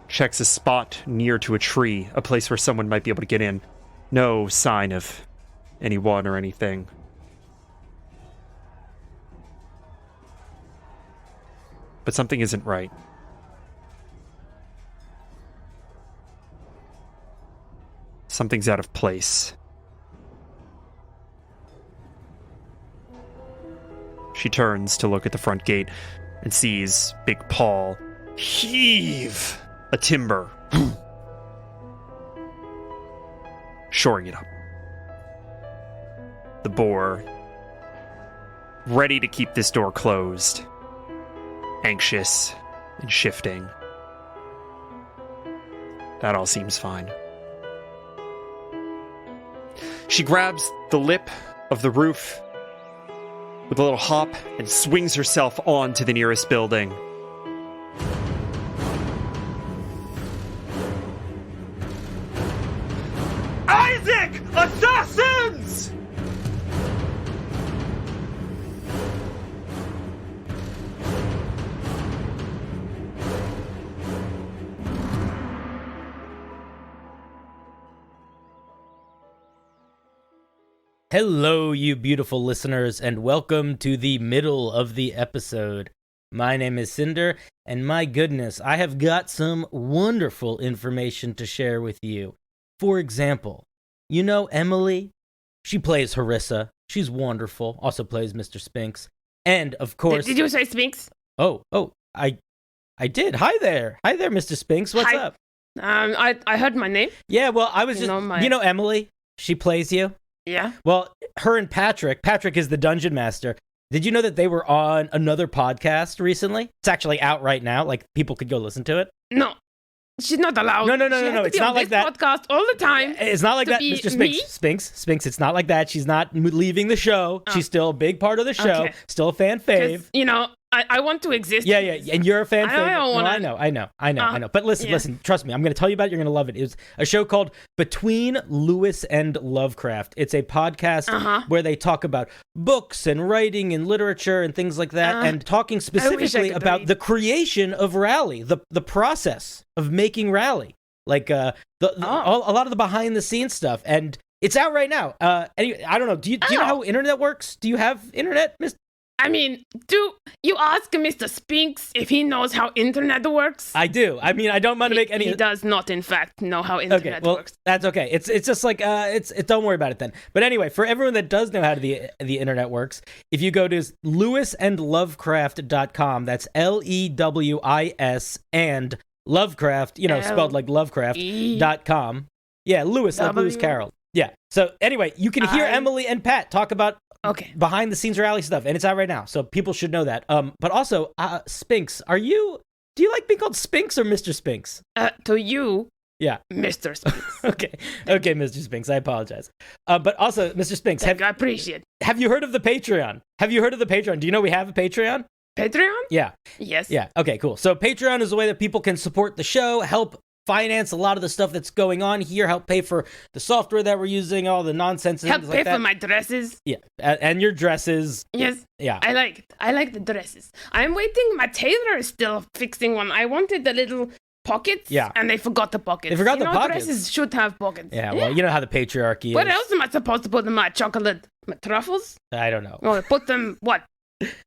Speaker 2: checks a spot near to a tree, a place where someone might be able to get in. No sign of anyone or anything. But something isn't right. Something's out of place. She turns to look at the front gate and sees Big Paul heave a timber, shoring it up. The boar, ready to keep this door closed, anxious and shifting. That all seems fine. She grabs the lip of the roof with a little hop and swings herself onto the nearest building. Isaac! Assassins!
Speaker 6: Hello, you beautiful listeners, and welcome to the middle of the episode. My name is Cinder, and my goodness, I have got some wonderful information to share with you. For example, you know Emily? She plays Harissa. She's wonderful. Also plays Mr. Spinks. And, of course...
Speaker 3: Did you say Spinks?
Speaker 6: Oh, I did. Hi there, Mr. Spinks. What's
Speaker 3: Hi.
Speaker 6: up?
Speaker 3: I heard my name.
Speaker 6: Yeah, well, I was
Speaker 3: You
Speaker 6: just...
Speaker 3: know
Speaker 6: You know Emily? She plays you?
Speaker 3: Yeah.
Speaker 6: Well, her and Patrick is the dungeon master. Did you know that they were on another podcast recently? It's actually out right now. Like, people could go listen to it.
Speaker 3: No, she's not allowed.
Speaker 6: No.
Speaker 3: She has to
Speaker 6: It's
Speaker 3: be
Speaker 6: not
Speaker 3: on
Speaker 6: like
Speaker 3: this
Speaker 6: that.
Speaker 3: Podcast all the time.
Speaker 6: It's not like
Speaker 3: To
Speaker 6: that,
Speaker 3: be
Speaker 6: Mr.
Speaker 3: me?
Speaker 6: Spinks. It's not like that. She's not leaving the show.
Speaker 3: Oh.
Speaker 6: She's still a big part of the show.
Speaker 3: Okay.
Speaker 6: Still a fan fave.
Speaker 3: 'Cause, you know, I want to exist.
Speaker 6: Yeah, and you're a fan
Speaker 3: I
Speaker 6: favorite.
Speaker 3: don't
Speaker 6: No,
Speaker 3: wanna-
Speaker 6: I know. But listen, trust me. I'm going to tell you about it. You're going to love it. It's a show called Between Lewis and Lovecraft. It's a podcast where they talk about books and writing and literature and things like that, and talking specifically
Speaker 3: could
Speaker 6: about
Speaker 3: read.
Speaker 6: the creation of Rally, the process of making Rally, like a lot of the behind the scenes stuff. And it's out right now. Anyway, I don't know. Do you know how internet works? Do you have internet, Miss?
Speaker 3: I mean, do you ask Mr. Spinks if he knows how internet works?
Speaker 6: I do. I mean, I don't want to make any.
Speaker 3: He does not, in fact, know how internet works.
Speaker 6: That's okay. It's just like don't worry about it then. But anyway, for everyone that does know how the internet works, if you go to lewisandlovecraft.com, that's LEWIS and Lovecraft, spelled like Lovecraft.com. Yeah, Lewis, like Lewis Carroll. Yeah. So anyway, you can hear Emily and Pat talk about behind the scenes Rally stuff, and it's out right now, so people should know that. But also, Spinks, do you like being called Spinks or Mr. Spinks?
Speaker 3: To you,
Speaker 1: Yeah.
Speaker 3: Mr. Spinks.
Speaker 1: Okay, Mr. Spinks, I apologize. But also, Mr. Spinks,
Speaker 3: I appreciate.
Speaker 1: have you heard of the Patreon? Do you know we have a Patreon?
Speaker 3: Patreon?
Speaker 1: Yeah.
Speaker 3: Yes.
Speaker 1: Yeah. Okay, cool. So Patreon is a way that people can support the show, help finance a lot of the stuff that's going on here, help pay for the software that we're using, all the nonsense and
Speaker 3: Help
Speaker 1: things
Speaker 3: pay
Speaker 1: like that.
Speaker 3: for my dresses.
Speaker 1: Yeah, and your dresses.
Speaker 3: Yes.
Speaker 1: Yeah.
Speaker 3: I like it. I like the dresses. I'm waiting. My tailor is still fixing one. I wanted the little pockets.
Speaker 1: Yeah.
Speaker 3: And they forgot the pockets.
Speaker 1: They forgot the pockets.
Speaker 3: Dresses should have pockets.
Speaker 1: Yeah, well, you know how the patriarchy is.
Speaker 3: What else am I supposed to put in my chocolate? My truffles?
Speaker 1: I don't know.
Speaker 3: Or put them, what?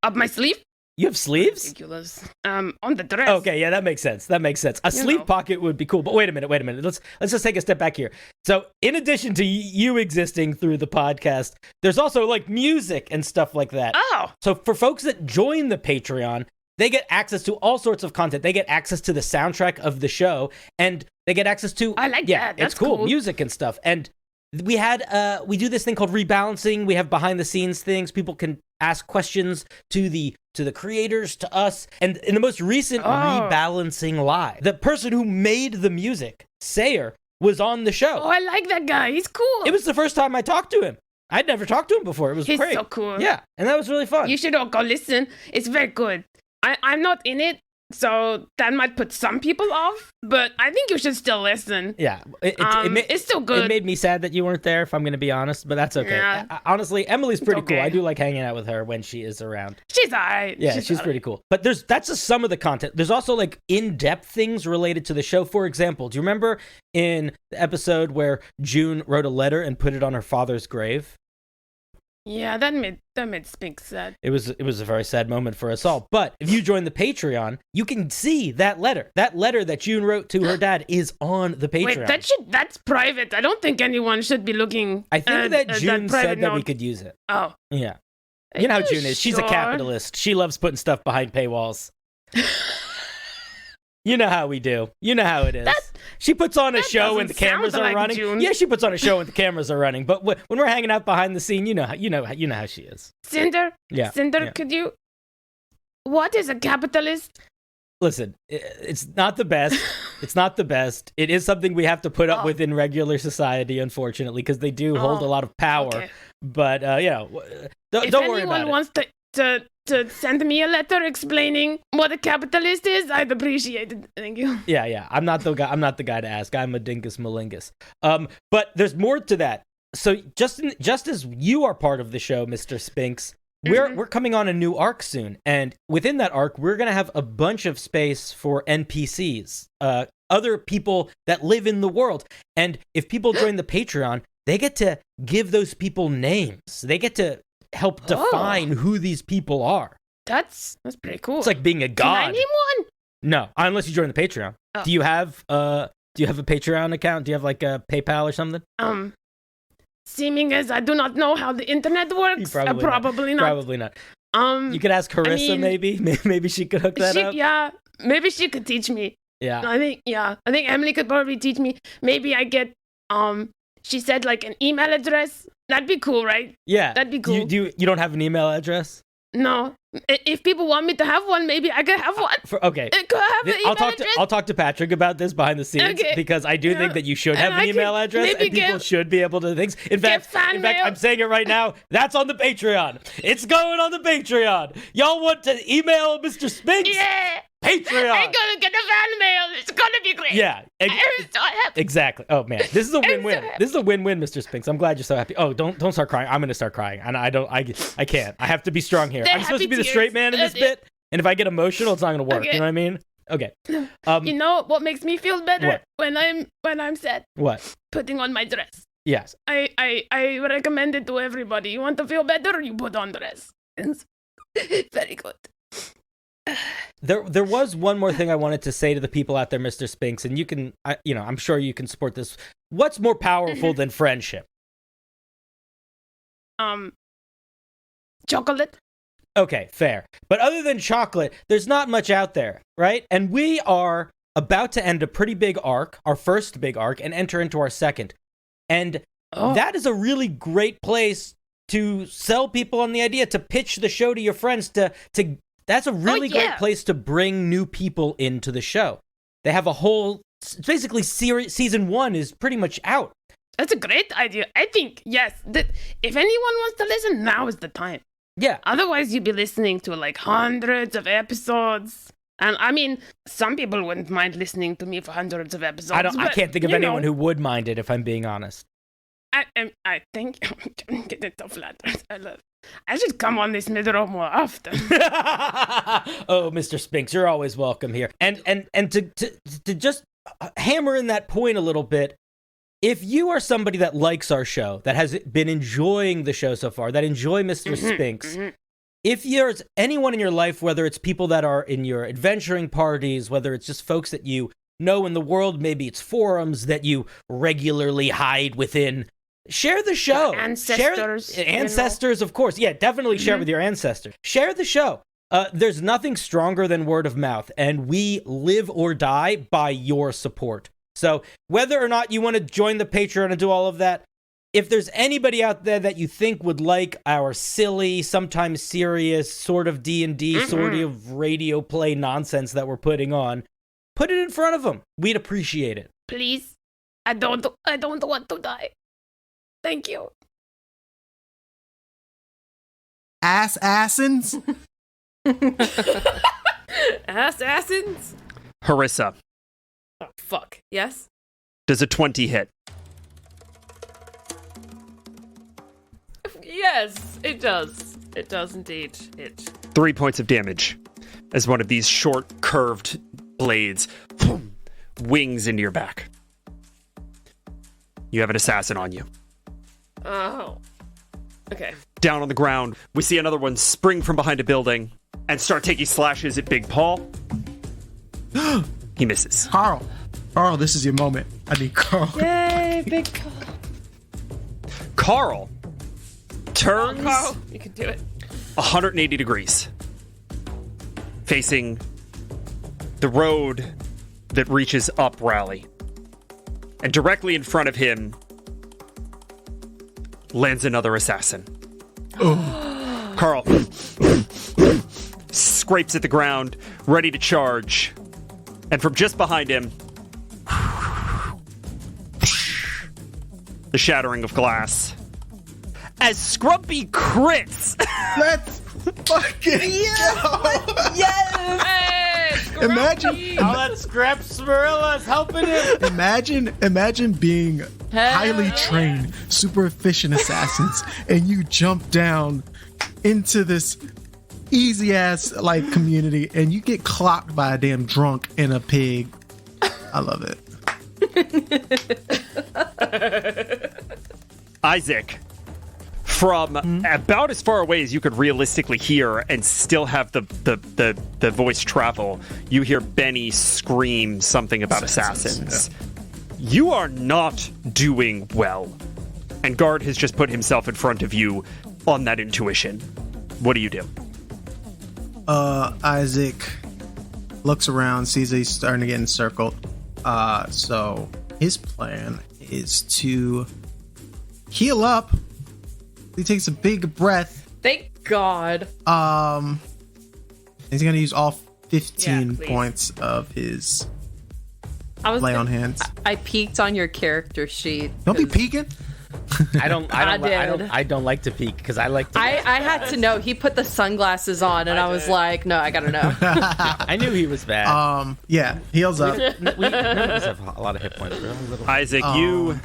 Speaker 3: Up my sleeve?
Speaker 1: You have sleeves?
Speaker 3: Ridiculous. On the dress.
Speaker 1: Okay, yeah, that makes sense. A sleeve pocket would be cool. But wait a minute. Let's just take a step back here. So, in addition to you existing through the podcast, there's also like music and stuff like that.
Speaker 3: Oh.
Speaker 1: So, for folks that join the Patreon, they get access to all sorts of content. They get access to the soundtrack of the show, and they get access to
Speaker 3: I like that. That's
Speaker 1: it's cool
Speaker 3: cool.
Speaker 1: music and stuff. And we do this thing called rebalancing. We have behind the scenes things. People can ask questions to the creators, to us. And in the most recent rebalancing live, the person who made the music, Sayer, was on the show.
Speaker 3: Oh, I like that guy. He's cool.
Speaker 1: It was the first time I talked to him. I'd never talked to him before. It was
Speaker 3: He's
Speaker 1: great.
Speaker 3: so cool.
Speaker 1: Yeah, and that was really fun.
Speaker 3: You should all go listen. It's very good. I'm not in it, so that might put some people off, but I think you should still listen.
Speaker 1: Yeah,
Speaker 3: it's still good.
Speaker 1: It made me sad that you weren't there, if I'm going to be honest, but that's okay.
Speaker 3: Yeah.
Speaker 1: Honestly, Emily's pretty
Speaker 3: okay.
Speaker 1: cool. I do like hanging out with her when she is around.
Speaker 3: She's alright.
Speaker 1: Yeah, she's pretty cool. But that's just some of the content. There's also like in-depth things related to the show. For example, do you remember in the episode where June wrote a letter and put it on her father's grave?
Speaker 3: Yeah, that made Spink sad.
Speaker 1: It was a very sad moment for us all. But if you join the Patreon, you can see that letter. That letter that June wrote to her dad is on the Patreon.
Speaker 3: Wait, that's private. I don't think anyone should be looking.
Speaker 1: I think that June
Speaker 3: that
Speaker 1: said that we
Speaker 3: note.
Speaker 1: could use it.
Speaker 3: Oh,
Speaker 1: Yeah.
Speaker 3: Are
Speaker 1: You know how
Speaker 3: you
Speaker 1: June is. She's a
Speaker 3: sure?
Speaker 1: capitalist. She loves putting stuff behind paywalls. You know how we do. You know how it is. She puts on a
Speaker 3: that
Speaker 1: show when the
Speaker 3: doesn't
Speaker 1: cameras
Speaker 3: sound
Speaker 1: are
Speaker 3: like
Speaker 1: running.
Speaker 3: June.
Speaker 1: Yeah, she puts on a show when the cameras are running. But when we're hanging out behind the scene, you know how she is.
Speaker 3: Cinder.
Speaker 1: Yeah.
Speaker 3: Cinder,
Speaker 1: yeah.
Speaker 3: could you? What is a capitalist?
Speaker 1: Listen, it's not the best. It's not the best. It is something we have to put up with in regular society, unfortunately, because they do hold a lot of power.
Speaker 3: Okay.
Speaker 1: But don't worry
Speaker 3: If
Speaker 1: about
Speaker 3: anyone
Speaker 1: it.
Speaker 3: wants to send me a letter explaining what a capitalist is, I'd appreciate it. Thank you.
Speaker 1: Yeah. I'm not the guy to ask. I'm a dingus malingus. But there's more to that. So just as you are part of the show, Mr. Spinks, we're coming on a new arc soon, and within that arc, we're gonna have a bunch of space for NPCs, other people that live in the world. And if people join the Patreon, they get to give those people names. They get to help define who these people are.
Speaker 3: That's pretty cool.
Speaker 1: It's like being a god.
Speaker 3: Can I name one?
Speaker 1: No, unless you join the Patreon.
Speaker 3: Oh.
Speaker 1: Do you have a Patreon account? Do you have like a PayPal or something?
Speaker 3: Seeming as I do not know how the internet works, probably not.
Speaker 1: Probably not. You could ask Carissa,
Speaker 3: mean,
Speaker 1: maybe. Maybe she could hook that up.
Speaker 3: Yeah, maybe she could teach me.
Speaker 1: Yeah.
Speaker 3: I think Emily could probably teach me. Maybe I get she said like an email address. That'd be cool, right?
Speaker 1: Yeah.
Speaker 3: That'd be cool.
Speaker 1: You don't have an email address?
Speaker 3: No. If people want me to have one, maybe I could have one.
Speaker 1: Okay.
Speaker 3: Could I have an email address?
Speaker 1: I'll talk to Patrick about this behind the scenes, because I do think that you should have an email address, and people should be able to things. In fact, I'm saying it right now. That's on the Patreon. It's going on the Patreon. Y'all want to email Mr. Spinks?
Speaker 3: Yeah.
Speaker 1: Patreon.
Speaker 3: I'm gonna get a fan mail. It's gonna be great.
Speaker 1: Yeah.
Speaker 3: I'm so happy.
Speaker 1: Exactly. Oh man, this is a win-win.
Speaker 3: so happy.
Speaker 1: This is a win-win, Mr. Spinks. I'm glad you're so happy. Oh, don't start crying. I'm gonna start crying, and I can't. I have to be strong here.
Speaker 3: They're
Speaker 1: I'm supposed to be
Speaker 3: happy
Speaker 1: the straight
Speaker 3: tears.
Speaker 1: man in this bit, and if I get emotional, it's not gonna work.
Speaker 3: Okay.
Speaker 1: You know what I mean? Okay.
Speaker 3: You know what makes me feel better when I'm sad?
Speaker 1: What?
Speaker 3: Putting on my dress.
Speaker 1: Yes.
Speaker 3: I recommend it to everybody. You want to feel better? You put on dress. It's very good.
Speaker 1: There was one more thing I wanted to say to the people out there, Mr. Spinks, and you can, I'm sure you can support this. What's more powerful than friendship?
Speaker 3: Chocolate.
Speaker 1: Okay, fair. But other than chocolate, there's not much out there, right? And we are about to end a pretty big arc, our first big arc, and enter into our second. And that is a really great place to sell people on the idea, to pitch the show to your friends, that's a really great place to bring new people into the show. They have a whole basically season 1 is pretty much out.
Speaker 7: That's a great idea. I think, yes, that if anyone wants to listen, now is the time.
Speaker 1: Yeah.
Speaker 7: Otherwise, you'd be listening to like hundreds of episodes. And I mean, some people wouldn't mind listening to me for hundreds of episodes.
Speaker 1: I can't think of anyone who would mind it, if I'm being honest.
Speaker 7: I think I'm getting so flattered. I should come on this middle more often.
Speaker 1: Oh, Mr. Spinks, you're always welcome here. And to just hammer in that point a little bit, if you are somebody that likes our show, that has been enjoying the show so far, that enjoy Mr. Spinks, if there's anyone in your life, whether it's people that are in your adventuring parties, whether it's just folks that you know in the world, maybe it's forums that you regularly hide within, share the show.
Speaker 7: Ancestors.
Speaker 1: Ancestors, of course. Yeah, definitely share with your ancestors. Share the show. There's nothing stronger than word of mouth, and we live or die by your support. So whether or not you want to join the Patreon and do all of that, if there's anybody out there that you think would like our silly, sometimes serious, sort of D&D, sort of radio play nonsense that we're putting on, put it in front of them. We'd appreciate it.
Speaker 7: Please. I don't want to die. Thank you.
Speaker 4: Assassins?
Speaker 3: Assassins?
Speaker 2: Harissa,
Speaker 3: Oh, fuck. Yes?
Speaker 2: does a 20 hit?
Speaker 3: Yes, it does. It does indeed.
Speaker 2: 3 points of damage as one of these short, curved blades wings into your back. You have an assassin on you.
Speaker 3: Oh. Okay.
Speaker 2: Down on the ground, we see another one spring from behind a building and start taking slashes at Big Paul. He misses.
Speaker 4: Carl, this is your moment. I need Carl.
Speaker 5: Yay, big Carl.
Speaker 2: Carl turns
Speaker 3: Carl, you can do it.
Speaker 2: 180 degrees, facing the road that reaches up Rally. And directly in front of him lands another assassin. Carl scrapes at the ground, ready to charge. And from just behind him, the shattering of glass. As Scrumpy crits!
Speaker 4: Let's fucking go!
Speaker 3: Hey,
Speaker 4: Imagine,
Speaker 6: Oh, that's Scrap Smirillas helping him.
Speaker 4: imagine being highly trained, super efficient assassins, and you jump down into this easy ass like community, and you get clocked by a damn drunk and a pig. I love it.
Speaker 2: Isaac, from about as far away as you could realistically hear and still have the voice travel, you hear Benny scream something about assassins. You are not doing well. And Guard has just put himself in front of you on that intuition. What do you do?
Speaker 4: Isaac looks around, sees that he's starting to get encircled. So his plan is to heal up. He takes a big breath.
Speaker 5: Thank God.
Speaker 4: He's gonna use all 15
Speaker 3: please.
Speaker 4: points of his
Speaker 5: I was
Speaker 4: lay on hands.
Speaker 5: I peeked on your character sheet.
Speaker 4: Don't be
Speaker 5: 'cause
Speaker 4: peeking.
Speaker 1: I don't like to peek because I like to.
Speaker 5: I had to know. He put the sunglasses on, and I was like, no, I gotta know.
Speaker 1: I knew he was bad.
Speaker 4: Yeah, heals up.
Speaker 1: None of us have a lot of hit points. We're a little...
Speaker 2: Isaac, you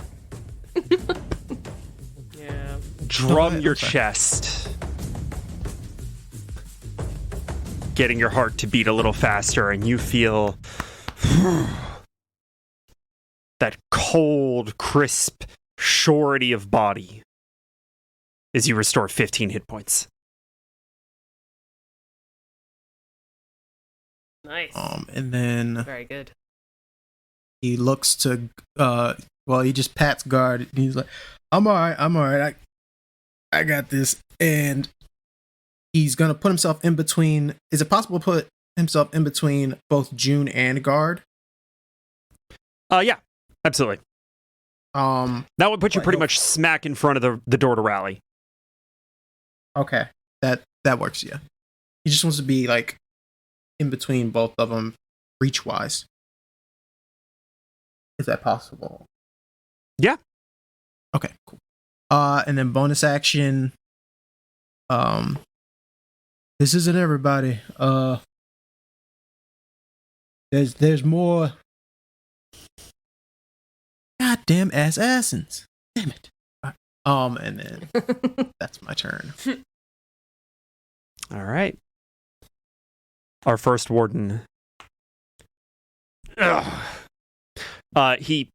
Speaker 3: Yeah.
Speaker 2: drum your chest, getting your heart to beat a little faster, and you feel that cold, crisp surety of body as you restore 15 hit points.
Speaker 3: Nice.
Speaker 4: And then
Speaker 3: Very good.
Speaker 4: he looks to he just pats Guard and he's like, I'm all right, I got this. And he's gonna put himself in between. Is it possible to put himself in between both June and Guard?
Speaker 2: Yeah, absolutely. That would put you
Speaker 4: But
Speaker 2: pretty
Speaker 4: he'll-
Speaker 2: much smack in front of the door to Rally.
Speaker 4: Okay, that works. Yeah, he just wants to be like in between both of them, reach wise. Is that possible?
Speaker 2: Yeah.
Speaker 4: Okay, cool. And then bonus action. This isn't everybody. There's more goddamn assassins. Damn it. And then that's my turn.
Speaker 2: All right. Our first warden. He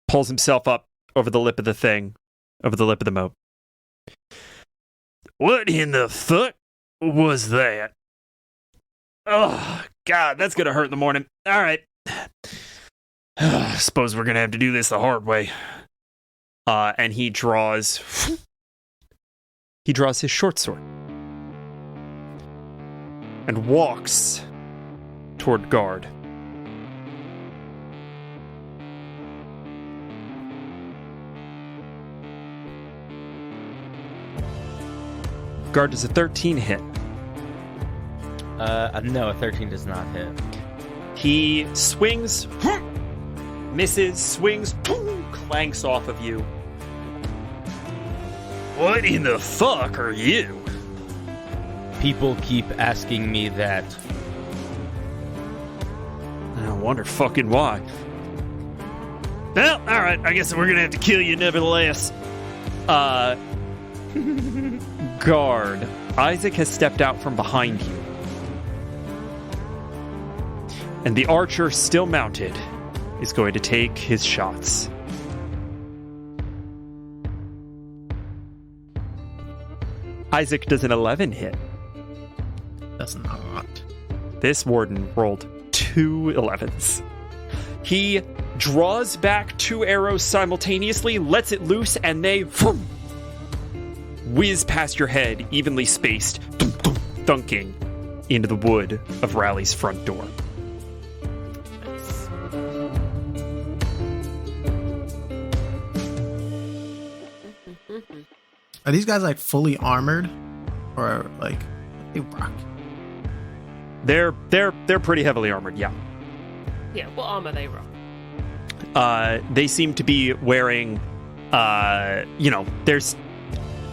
Speaker 2: pulls himself up over the lip of the thing, over the lip of the moat. What in the fuck was that? Oh, God, that's gonna hurt in the morning. All right. Suppose we're gonna have to do this the hard way. And he draws his short sword and walks toward Guard. Guard does a 13 hit.
Speaker 6: No, a 13 does not hit.
Speaker 2: He swings, misses, swings, clanks off of you. What in the fuck are you?
Speaker 6: People keep asking me that.
Speaker 2: I wonder fucking why. Well, alright, I guess we're gonna have to kill you nevertheless. Guard, Isaac has stepped out from behind you. And the archer, still mounted, is going to take his shots. Isaac does an 11 hit.
Speaker 4: That's not.
Speaker 2: This warden rolled 2 11s. He draws back 2 arrows simultaneously, lets it loose, and they whiz past your head, evenly spaced, thunking into the wood of Rally's front door.
Speaker 4: Are these guys like fully armored, or like they rock?
Speaker 2: They're pretty heavily armored, yeah.
Speaker 3: Yeah, what armor they rock?
Speaker 2: They seem to be wearing, there's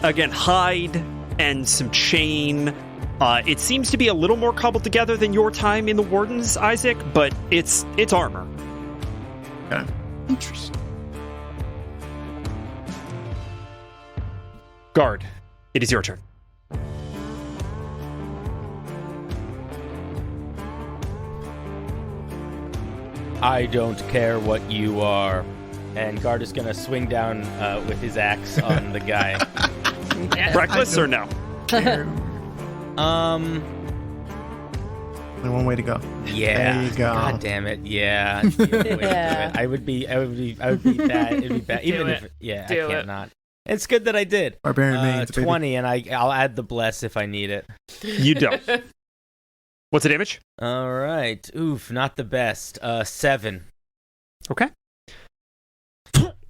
Speaker 2: again hide and some chain. It seems to be a little more cobbled together than your time in the Wardens, Isaac, but it's armor.
Speaker 4: Okay, interesting.
Speaker 2: Guard, it is your turn.
Speaker 6: I don't care what you are. And Guard is going to swing down with his axe on the guy.
Speaker 2: Reckless or no?
Speaker 4: Only one way to go.
Speaker 6: Yeah.
Speaker 4: There you go.
Speaker 6: God damn it. Yeah. Yeah. I would be bad. It'd be bad. Even if, yeah,
Speaker 3: Do
Speaker 6: I can't
Speaker 3: it.
Speaker 6: not. It's good that I did.
Speaker 4: Barbarian mains, baby.
Speaker 6: 20, and I'll add the bless if I need it.
Speaker 2: You don't. What's the damage?
Speaker 6: All right. Oof, not the best. 7.
Speaker 2: Okay.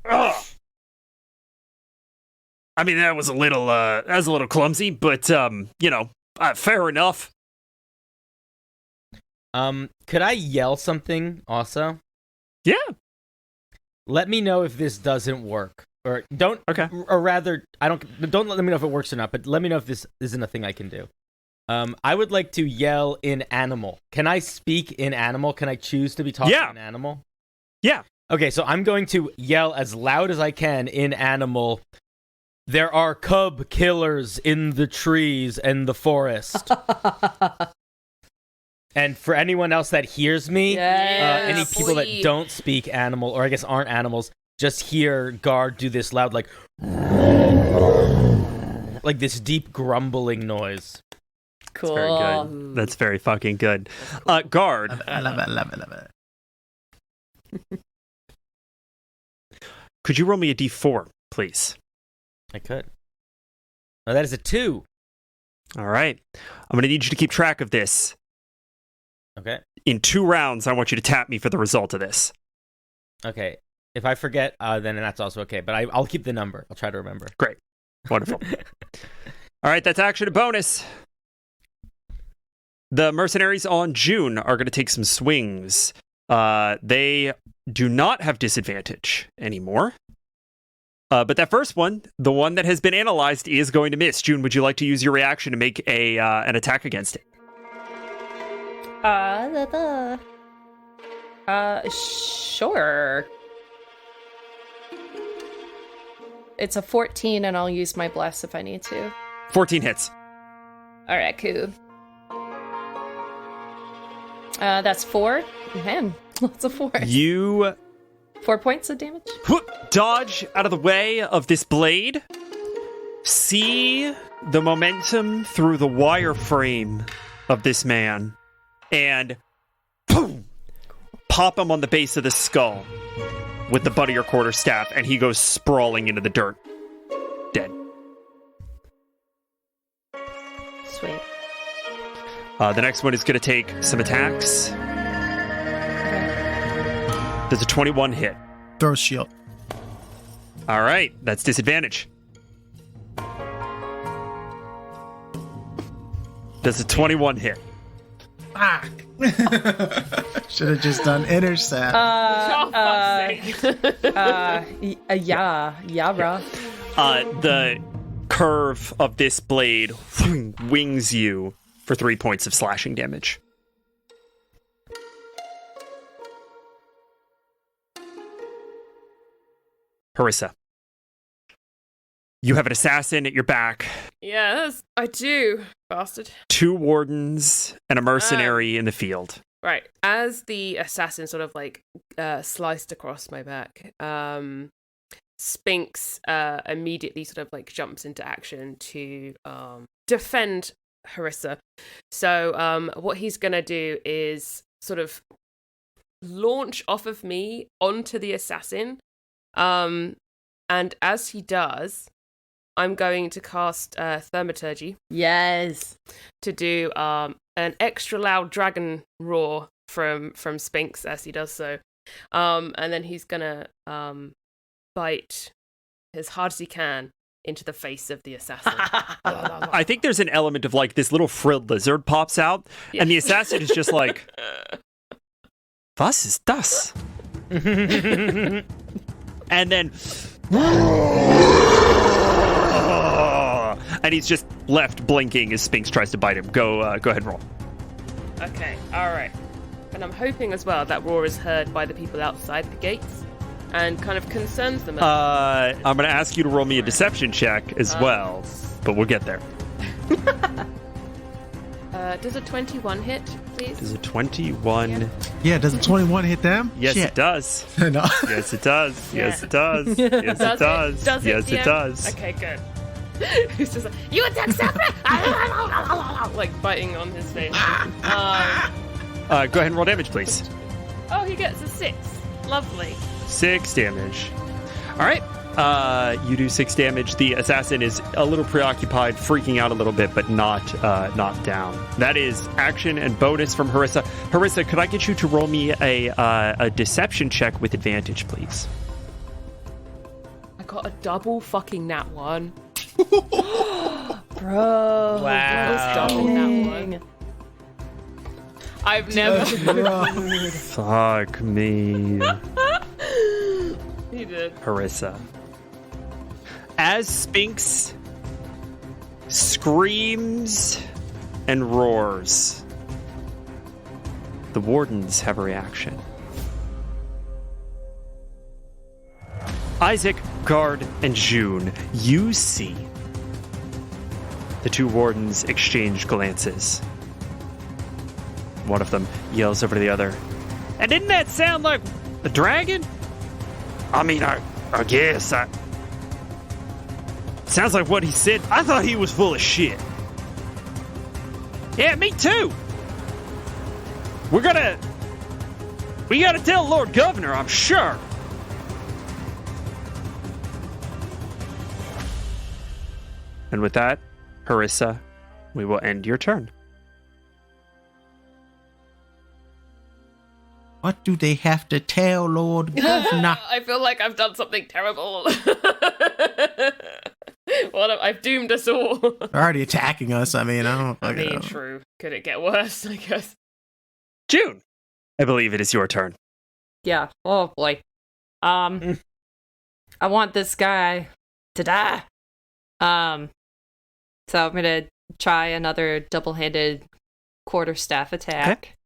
Speaker 2: I mean, that was a little clumsy, but fair enough.
Speaker 6: Could I yell something also?
Speaker 2: Yeah.
Speaker 6: Let me know if this doesn't work. Or don't.
Speaker 2: Okay.
Speaker 6: Or rather, don't let me know if it works or not, but let me know if this isn't a thing I can do. I would like to yell in animal. Can I speak in animal? Can I choose to be talking in animal?
Speaker 2: Yeah.
Speaker 6: Okay, so I'm going to yell as loud as I can in animal. There are cub killers in the trees and the forest. And for anyone else that hears me, any people that don't speak animal, or I guess aren't animals, just hear Guard do this loud, like this deep grumbling noise.
Speaker 5: Cool.
Speaker 2: That's very good. That's very fucking good. Guard.
Speaker 4: I love it.
Speaker 2: Could you roll me a d4, please?
Speaker 6: I could. Oh, that is a 2.
Speaker 2: All right. I'm going to need you to keep track of this.
Speaker 6: Okay.
Speaker 2: In 2 rounds, I want you to tap me for the result of this.
Speaker 6: Okay. If I forget, then that's also okay. But I'll keep the number. I'll try to remember.
Speaker 2: Great. Wonderful. All right, that's action and bonus. The mercenaries on June are going to take some swings. They do not have disadvantage anymore. But that first one, the one that has been analyzed, is going to miss. June, would you like to use your reaction to make an attack against it?
Speaker 5: Sure. It's a 14, and I'll use my bless if I need to.
Speaker 2: 14 hits.
Speaker 5: All right, cool. That's 4. Man, lots of 4s.
Speaker 2: You
Speaker 5: 4 points of damage.
Speaker 2: dodge out of the way of this blade. See the momentum through the wireframe of this man. And boom, pop him on the base of the skull with the butt of your quarterstaff, and he goes sprawling into the dirt. Dead.
Speaker 5: Sweet.
Speaker 2: The next one is going to take some attacks. Does a 21 hit?
Speaker 4: Throw shield.
Speaker 2: All right, that's disadvantage. Does a 21 hit?
Speaker 4: Fuck. Should have just done intercept.
Speaker 5: Yeah, bro.
Speaker 2: The curve of this blade wings you for 3 points of slashing damage. Harissa, you have an assassin at your back,
Speaker 3: Yes, I do, bastard.
Speaker 2: 2 wardens, and a mercenary in the field.
Speaker 3: Right, as the assassin sort of like sliced across my back, Spinks immediately sort of like jumps into action to defend Harissa. So what he's gonna do is sort of launch off of me onto the assassin. And as he does, I'm going to cast Thaumaturgy.
Speaker 5: Yes. To
Speaker 3: do an extra loud dragon roar from Spinks as he does so. And then he's gonna bite as hard as he can into the face of the assassin.
Speaker 2: I think there's an element of like this little frilled lizard pops out, and the assassin is just like, "Was ist das?" And then, and he's just left blinking as Spinks tries to bite him. Go ahead and roll.
Speaker 3: Okay, alright. And I'm hoping as well that roar is heard by the people outside the gates and kind of concerns them.
Speaker 2: I'm going to ask you to roll me a deception check as well, but we'll get there.
Speaker 3: Does a 21 hit, please?
Speaker 2: Does a 21...
Speaker 4: Yeah, does a 21 hit them?
Speaker 2: Yes,
Speaker 4: Shit.
Speaker 2: it does.
Speaker 4: No.
Speaker 2: Yes, it does.
Speaker 3: Yeah.
Speaker 2: Yes, it does. Yes, it does.
Speaker 3: Does it,
Speaker 2: Yes,
Speaker 3: DM?
Speaker 2: it does.
Speaker 3: Okay, good. He's just like, you attack separate! Like biting on his face.
Speaker 2: Go ahead and roll damage, please.
Speaker 3: Oh, he gets a 6. Lovely.
Speaker 2: 6 damage. All right. You do 6 damage. The assassin is a little preoccupied, freaking out a little bit, but not down. That is action and bonus from Harissa. Harissa, could I get you to roll me a deception check with advantage, please?
Speaker 3: I got a double fucking nat 1.
Speaker 5: Bro.
Speaker 3: Wow. Double nat 1. I've never...
Speaker 2: Fuck me.
Speaker 3: He did.
Speaker 2: Harissa. As Spinks screams and roars, the wardens have a reaction. Isaac, Guard, and June, you see the 2 wardens exchange glances. One of them yells over to the other, "And didn't that sound like a dragon?" I mean, I guess. Sounds like what he said. I thought he was full of shit. Yeah, me too. We gotta tell Lord Governor, I'm sure. And with that, Harissa, we will end your turn.
Speaker 4: What do they have to tell Lord Governor?
Speaker 3: I feel like I've done something terrible. Well, I've doomed us all.
Speaker 4: They're already attacking us. I mean, I don't fucking know.
Speaker 3: True. Could it get worse, I guess?
Speaker 2: June, I believe it is your turn.
Speaker 5: Yeah. Oh boy. I want this guy to die. So I'm gonna try another double-handed quarterstaff attack.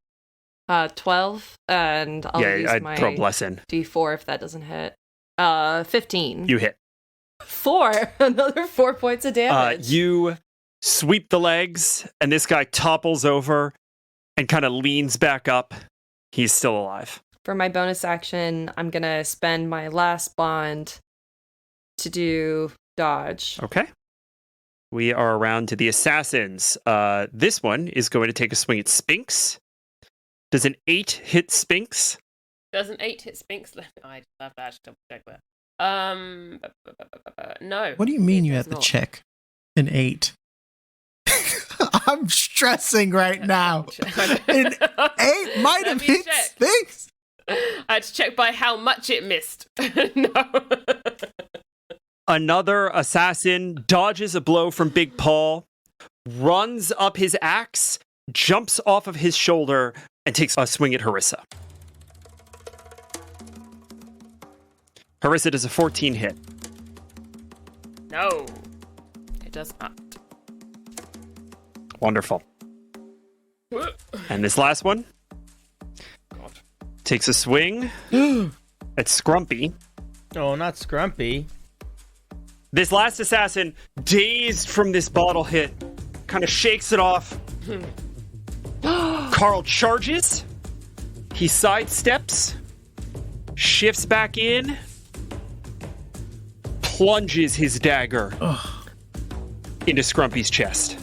Speaker 5: 12, and I'll use
Speaker 2: I'd
Speaker 5: my
Speaker 2: throw bless in.
Speaker 5: D4 if that doesn't hit. 15.
Speaker 2: You hit.
Speaker 5: 4. Another 4 points of damage.
Speaker 2: You sweep the legs, and this guy topples over and kind of leans back up. He's still alive.
Speaker 5: For my bonus action, I'm gonna spend my last bond to do dodge.
Speaker 2: Okay. We are around to the assassins. This one is going to take a swing at Sphinx. Does an 8 hit Sphinx?
Speaker 3: Does an 8 hit Sphinx? I have to actually double check that. No.
Speaker 4: What do you mean
Speaker 3: it
Speaker 4: you
Speaker 3: does
Speaker 4: have to
Speaker 3: not.
Speaker 4: check an 8? I'm stressing right now. An 8 might have hit Sphinx.
Speaker 3: I had to check by how much it missed. No.
Speaker 2: Another assassin dodges a blow from Big Paul, runs up his axe, jumps off of his shoulder, and takes a swing at Harissa. Harissa does a 14 hit.
Speaker 3: No. It does not.
Speaker 2: Wonderful. And this last one takes a swing at Scrumpy.
Speaker 6: Oh, not Scrumpy.
Speaker 2: This last assassin, dazed from this bottle hit, kind of shakes it off. Carl charges. He sidesteps, shifts back in, plunges his dagger into Scrumpy's chest.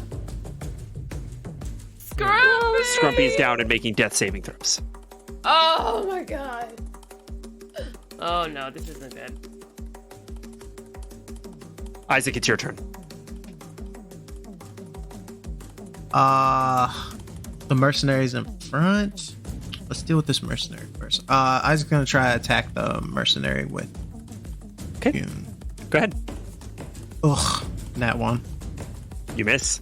Speaker 2: Scrumpy is down and making death saving throws.
Speaker 3: Oh my god. Oh no, this isn't good.
Speaker 2: Isaac, it's your turn.
Speaker 4: The mercenaries in front. Let's deal with this mercenary first. Isaac's gonna try to attack the mercenary with
Speaker 2: Okay.
Speaker 4: June.
Speaker 2: Go ahead.
Speaker 4: Ugh, that one.
Speaker 2: You miss.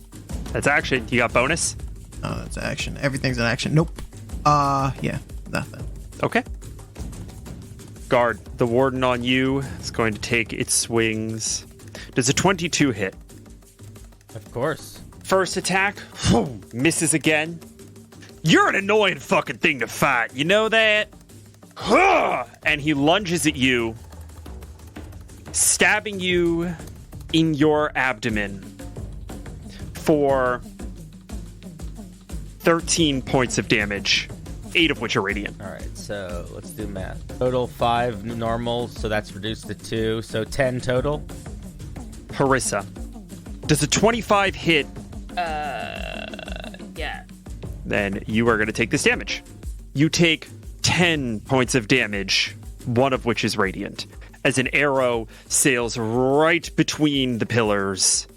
Speaker 2: That's action. You got bonus?
Speaker 4: Oh, that's action. Everything's an action. Nope. Yeah, nothing.
Speaker 2: Okay. Guard, the warden on you is going to take its swings. Does a 22 hit?
Speaker 6: Of course.
Speaker 2: First attack, misses again. You're an annoying fucking thing to fight, you know that? And he lunges at you, stabbing you in your abdomen for 13 points of damage, 8 of which are radiant.
Speaker 6: All right, so let's do math. Total 5 normal, so that's reduced to 2, so 10 total.
Speaker 2: Harissa, does a 25 hit?
Speaker 3: Yeah.
Speaker 2: Then you are going to take this damage. You take 10 points of damage, 1 of which is radiant, as an arrow sails right between the pillars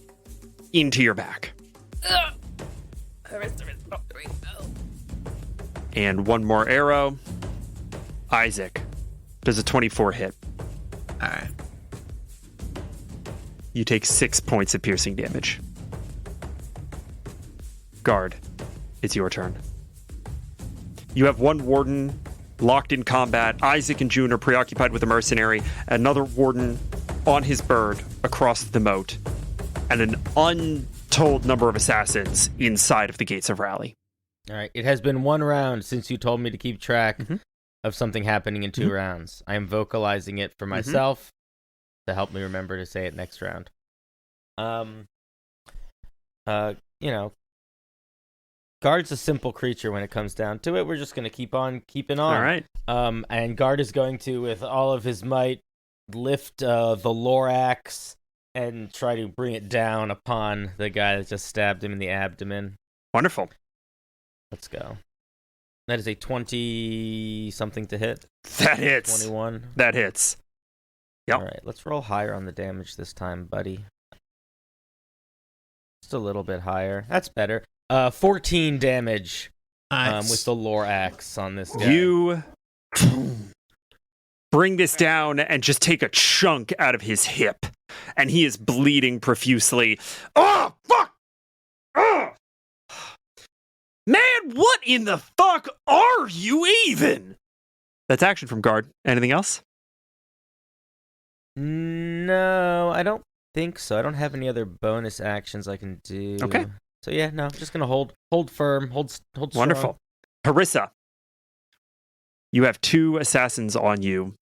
Speaker 2: into your back.
Speaker 3: Harissa is not doing well.
Speaker 2: And 1 more arrow. Isaac, does a 24 hit.
Speaker 4: All right.
Speaker 2: You take 6 points of piercing damage. Guard, it's your turn. You have 1 warden locked in combat. Isaac and June are preoccupied with a mercenary. Another warden on his bird across the moat. And an untold number of assassins inside of the gates of Rally.
Speaker 6: All right, it has been 1 round since you told me to keep track of something happening in 2 rounds. I am vocalizing it for myself to help me remember to say it next round. You know, Guard's a simple creature when it comes down to it. We're just going to keep on keeping on.
Speaker 2: All right.
Speaker 6: And Guard is going to, with all of his might, lift the Lorax and try to bring it down upon the guy that just stabbed him in the abdomen.
Speaker 2: Wonderful.
Speaker 6: Let's go. That is a 20-something to hit.
Speaker 2: That hits.
Speaker 6: 21.
Speaker 2: That hits. Yep.
Speaker 6: All right, let's roll higher on the damage this time, buddy. Just a little bit higher. That's better. 14 damage
Speaker 4: Nice.
Speaker 6: with the Lorax on this guy.
Speaker 2: You bring this down and just take a chunk out of his hip, and he is bleeding profusely. Oh, fuck! Oh! Man, what in the fuck are you even? That's action from guard. Anything else?
Speaker 6: No, I don't think so. I don't have any other bonus actions I can do.
Speaker 2: Okay.
Speaker 6: So yeah, no, I'm just gonna hold firm, hold strong.
Speaker 2: Wonderful. Harissa, you have 2 assassins on you,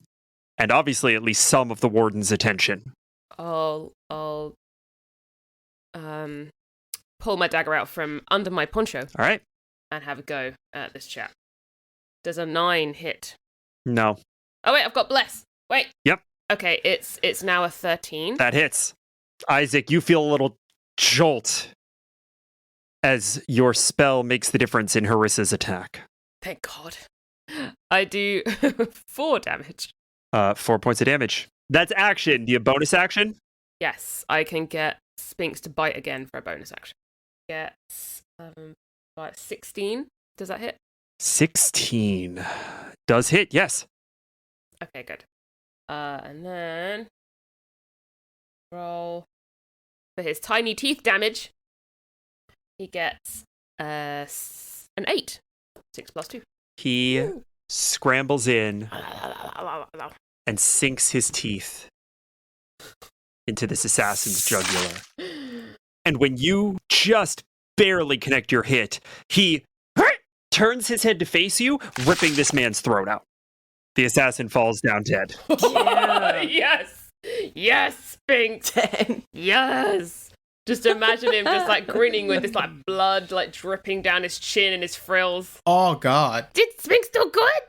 Speaker 2: and obviously at least some of the warden's attention.
Speaker 3: I'll pull my dagger out from under my poncho
Speaker 2: All right.
Speaker 3: and have a go at this chap. Does a 9 hit?
Speaker 2: No.
Speaker 3: Oh wait, I've got bless. Wait.
Speaker 2: Yep.
Speaker 3: Okay, it's now a 13.
Speaker 2: That hits. Isaac, you feel a little jolt as your spell makes the difference in Harissa's attack.
Speaker 3: Thank God. I do 4 damage.
Speaker 2: 4 points of damage. That's action. Do you have bonus action?
Speaker 3: Yes, I can get Sphinx to bite again for a bonus action. Gets 16. Does that hit?
Speaker 2: 16. Does hit, yes.
Speaker 3: Okay, good. And then roll for his tiny teeth damage. He gets an 8. 6 plus 2.
Speaker 2: He scrambles in and sinks his teeth into this assassin's jugular. And when you just barely connect your hit, he turns his head to face you, ripping this man's throat out. The assassin falls down dead.
Speaker 3: Yeah. Yes! Yes, Sphinx! Yes! Just imagine him just like grinning with this like blood like dripping down his chin and his frills.
Speaker 4: Oh, God.
Speaker 3: Did Sphinx do good?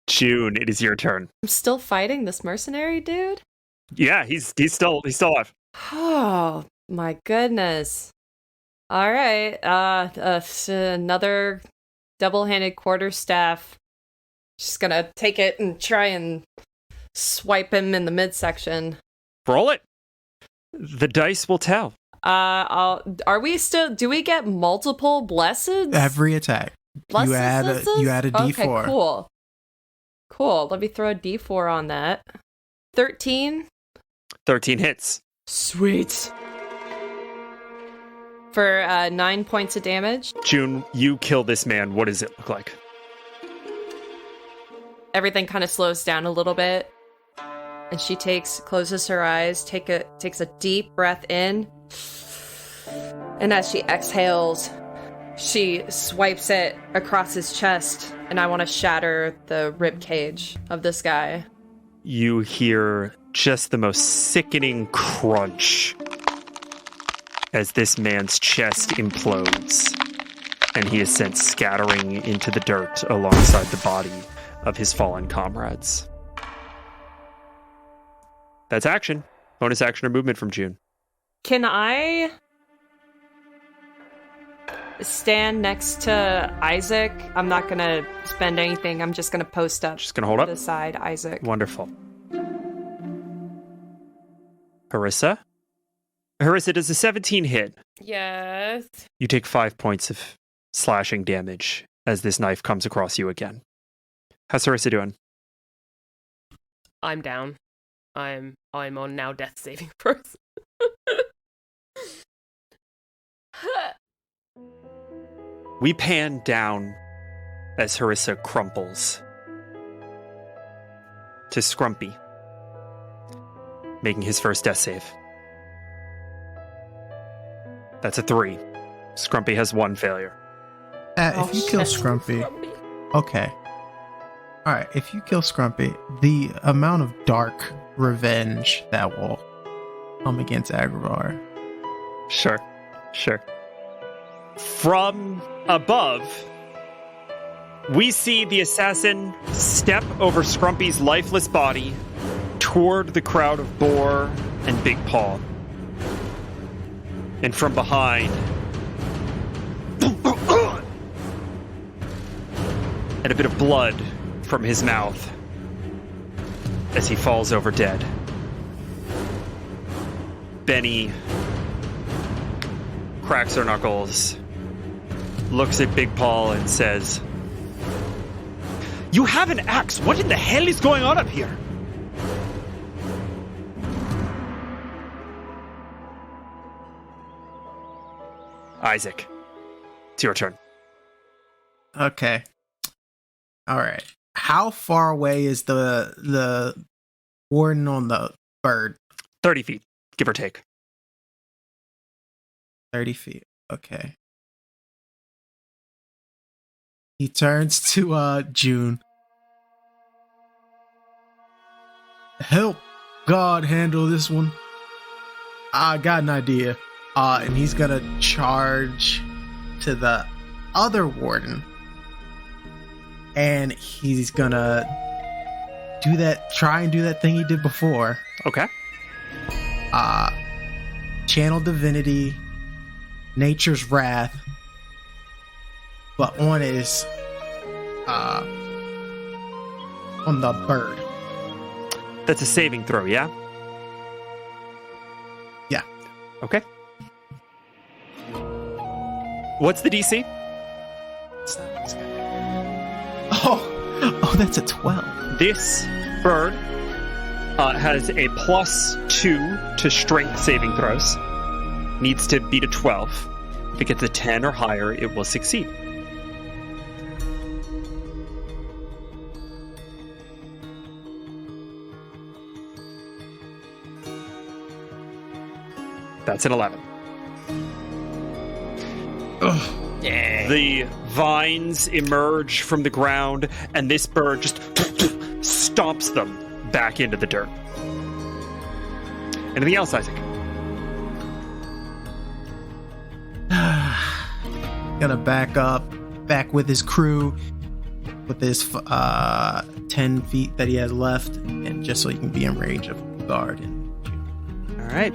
Speaker 2: June, it is your turn.
Speaker 5: I'm still fighting this mercenary dude?
Speaker 2: Yeah, he's still alive.
Speaker 5: Oh, my goodness. All right. Another double-handed quarterstaff. Just gonna take it and try and swipe him in the midsection.
Speaker 2: Roll it. The dice will tell.
Speaker 5: Are we still? Do we get multiple blesseds?
Speaker 4: Every attack. You add a D4.
Speaker 5: Okay, cool. Cool. Let me throw a D4 on that. 13.
Speaker 2: 13 hits.
Speaker 5: Sweet. For 9 points of damage.
Speaker 2: June, you kill this man. What does it look like?
Speaker 5: Everything kind of slows down a little bit. And she closes her eyes, takes a deep breath in. And as she exhales, she swipes it across his chest. And I want to shatter the rib cage of this guy.
Speaker 2: You hear just the most sickening crunch as this man's chest implodes. And he is sent scattering into the dirt alongside the body of his fallen comrades. That's action. Bonus action or movement from June.
Speaker 5: Can I stand next to Isaac? I'm not going to spend anything. I'm just going to post up.
Speaker 2: Just going to hold up?
Speaker 5: Beside Isaac.
Speaker 2: Wonderful. Harissa? Harissa, does a 17 hit?
Speaker 3: Yes.
Speaker 2: You take 5 points of slashing damage as this knife comes across you again. How's Harissa doing?
Speaker 3: I'm down. I'm on now death saving throws.
Speaker 2: We pan down as Harissa crumples to Scrumpy, making his first death save. That's a 3. Scrumpy has 1 failure.
Speaker 4: If you kill Scrumpy. Okay. Alright, if you kill Scrumpy, the amount of dark revenge that will come against Agravar.
Speaker 2: Sure. From above, we see the assassin step over Scrumpy's lifeless body toward the crowd of Boar and Big Paw. And from behind, and a bit of blood from his mouth as he falls over dead. Benny cracks her knuckles, looks at Big Paul and says, "You have an axe! What in the hell is going on up here?" Isaac, it's your turn.
Speaker 4: Okay. Alright. how far away is the warden on the bird?
Speaker 2: 30 feet, give or take.
Speaker 4: 30 feet. Okay. He turns to June. Help God handle this one. I got an idea. And he's gonna charge to the other warden. And he's gonna try and do that thing he did before.
Speaker 2: Okay.
Speaker 4: Channel divinity, nature's wrath, but on his on the bird.
Speaker 2: That's a saving throw, yeah?
Speaker 4: Yeah.
Speaker 2: Okay. What's the DC?
Speaker 4: Oh, that's a 12.
Speaker 2: This bird has a +2 to strength saving throws. Needs to beat a 12. If it gets a 10 or higher, it will succeed. That's an 11.
Speaker 4: Ugh.
Speaker 6: Yeah.
Speaker 2: The vines emerge from the ground, and this bird just stomps them back into the dirt. Anything else, Isaac?
Speaker 4: Gonna back with his crew, with his 10 feet that he has left, and just so he can be in range of guard.
Speaker 2: All right.